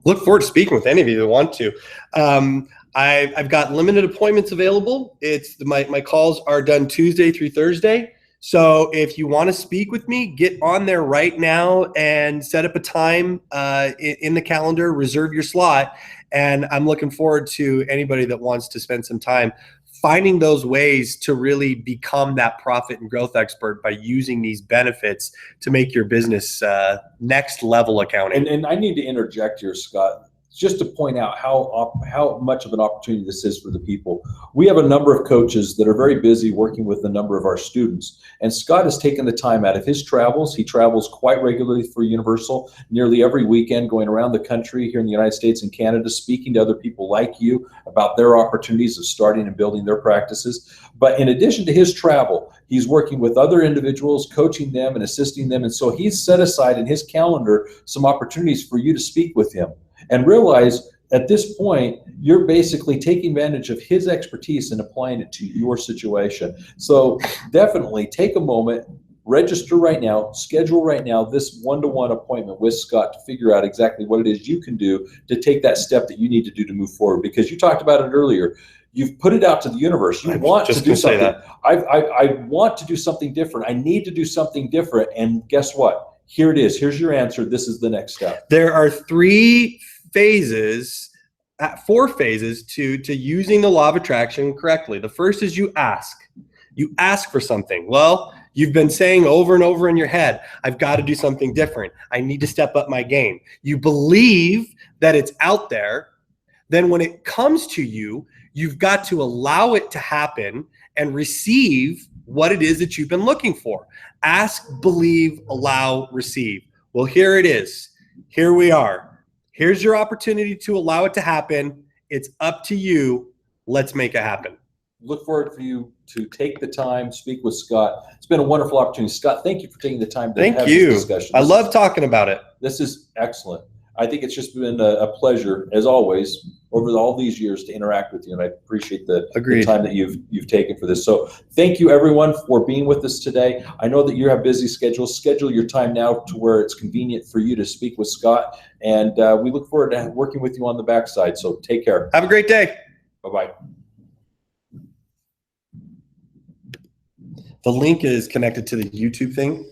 Look forward to speaking with any of you that want to. I've got limited appointments available. My calls are done Tuesday through Thursday. So if you want to speak with me, get on there right now and set up a time in the calendar, reserve your slot. And I'm looking forward to anybody that wants to spend some time finding those ways to really become that profit and growth expert by using these benefits to make your business next level accounting. And I need to interject here, Scott, just to point out how much of an opportunity this is for the people. We have a number of coaches that are very busy working with a number of our students. And Scott has taken the time out of his travels. He travels quite regularly for Universal, nearly every weekend, going around the country here in the United States and Canada, speaking to other people like you about their opportunities of starting and building their practices. But in addition to his travel, he's working with other individuals, coaching them and assisting them. And so he's set aside in his calendar some opportunities for you to speak with him. And realize at this point, you're basically taking advantage of his expertise and applying it to your situation. So definitely take a moment, register right now, schedule right now this one-to-one appointment with Scott to figure out exactly what it is you can do to take that step that you need to do to move forward. Because you talked about it earlier. You've put it out to the universe. You want to do something. I want to do something different. I need to do something different. And guess what? Here it is. Here's your answer. This is the next step. There are four phases to using the law of attraction correctly. The first is you ask. You ask for something. Well, you've been saying over and over in your head, I've got to do something different. I need to step up my game. You believe that it's out there. Then when it comes to you, you've got to allow it to happen and receive what it is that you've been looking for. Ask, believe, allow, receive. Well, here it is. Here we are. Here's your opportunity to allow it to happen. It's up to you. Let's make it happen. Look forward for you to take the time, speak with Scott. It's been a wonderful opportunity. Scott, thank you for taking the time to have this discussion. I love talking about it. This is excellent. I think it's just been a pleasure, as always, over all these years to interact with you, and I appreciate the time that you've taken for this. So thank you, everyone, for being with us today. I know that you have busy schedules. Schedule your time now to where it's convenient for you to speak with Scott, and we look forward to working with you on the backside. So take care. Have a great day. Bye-bye. The link is connected to the YouTube thing.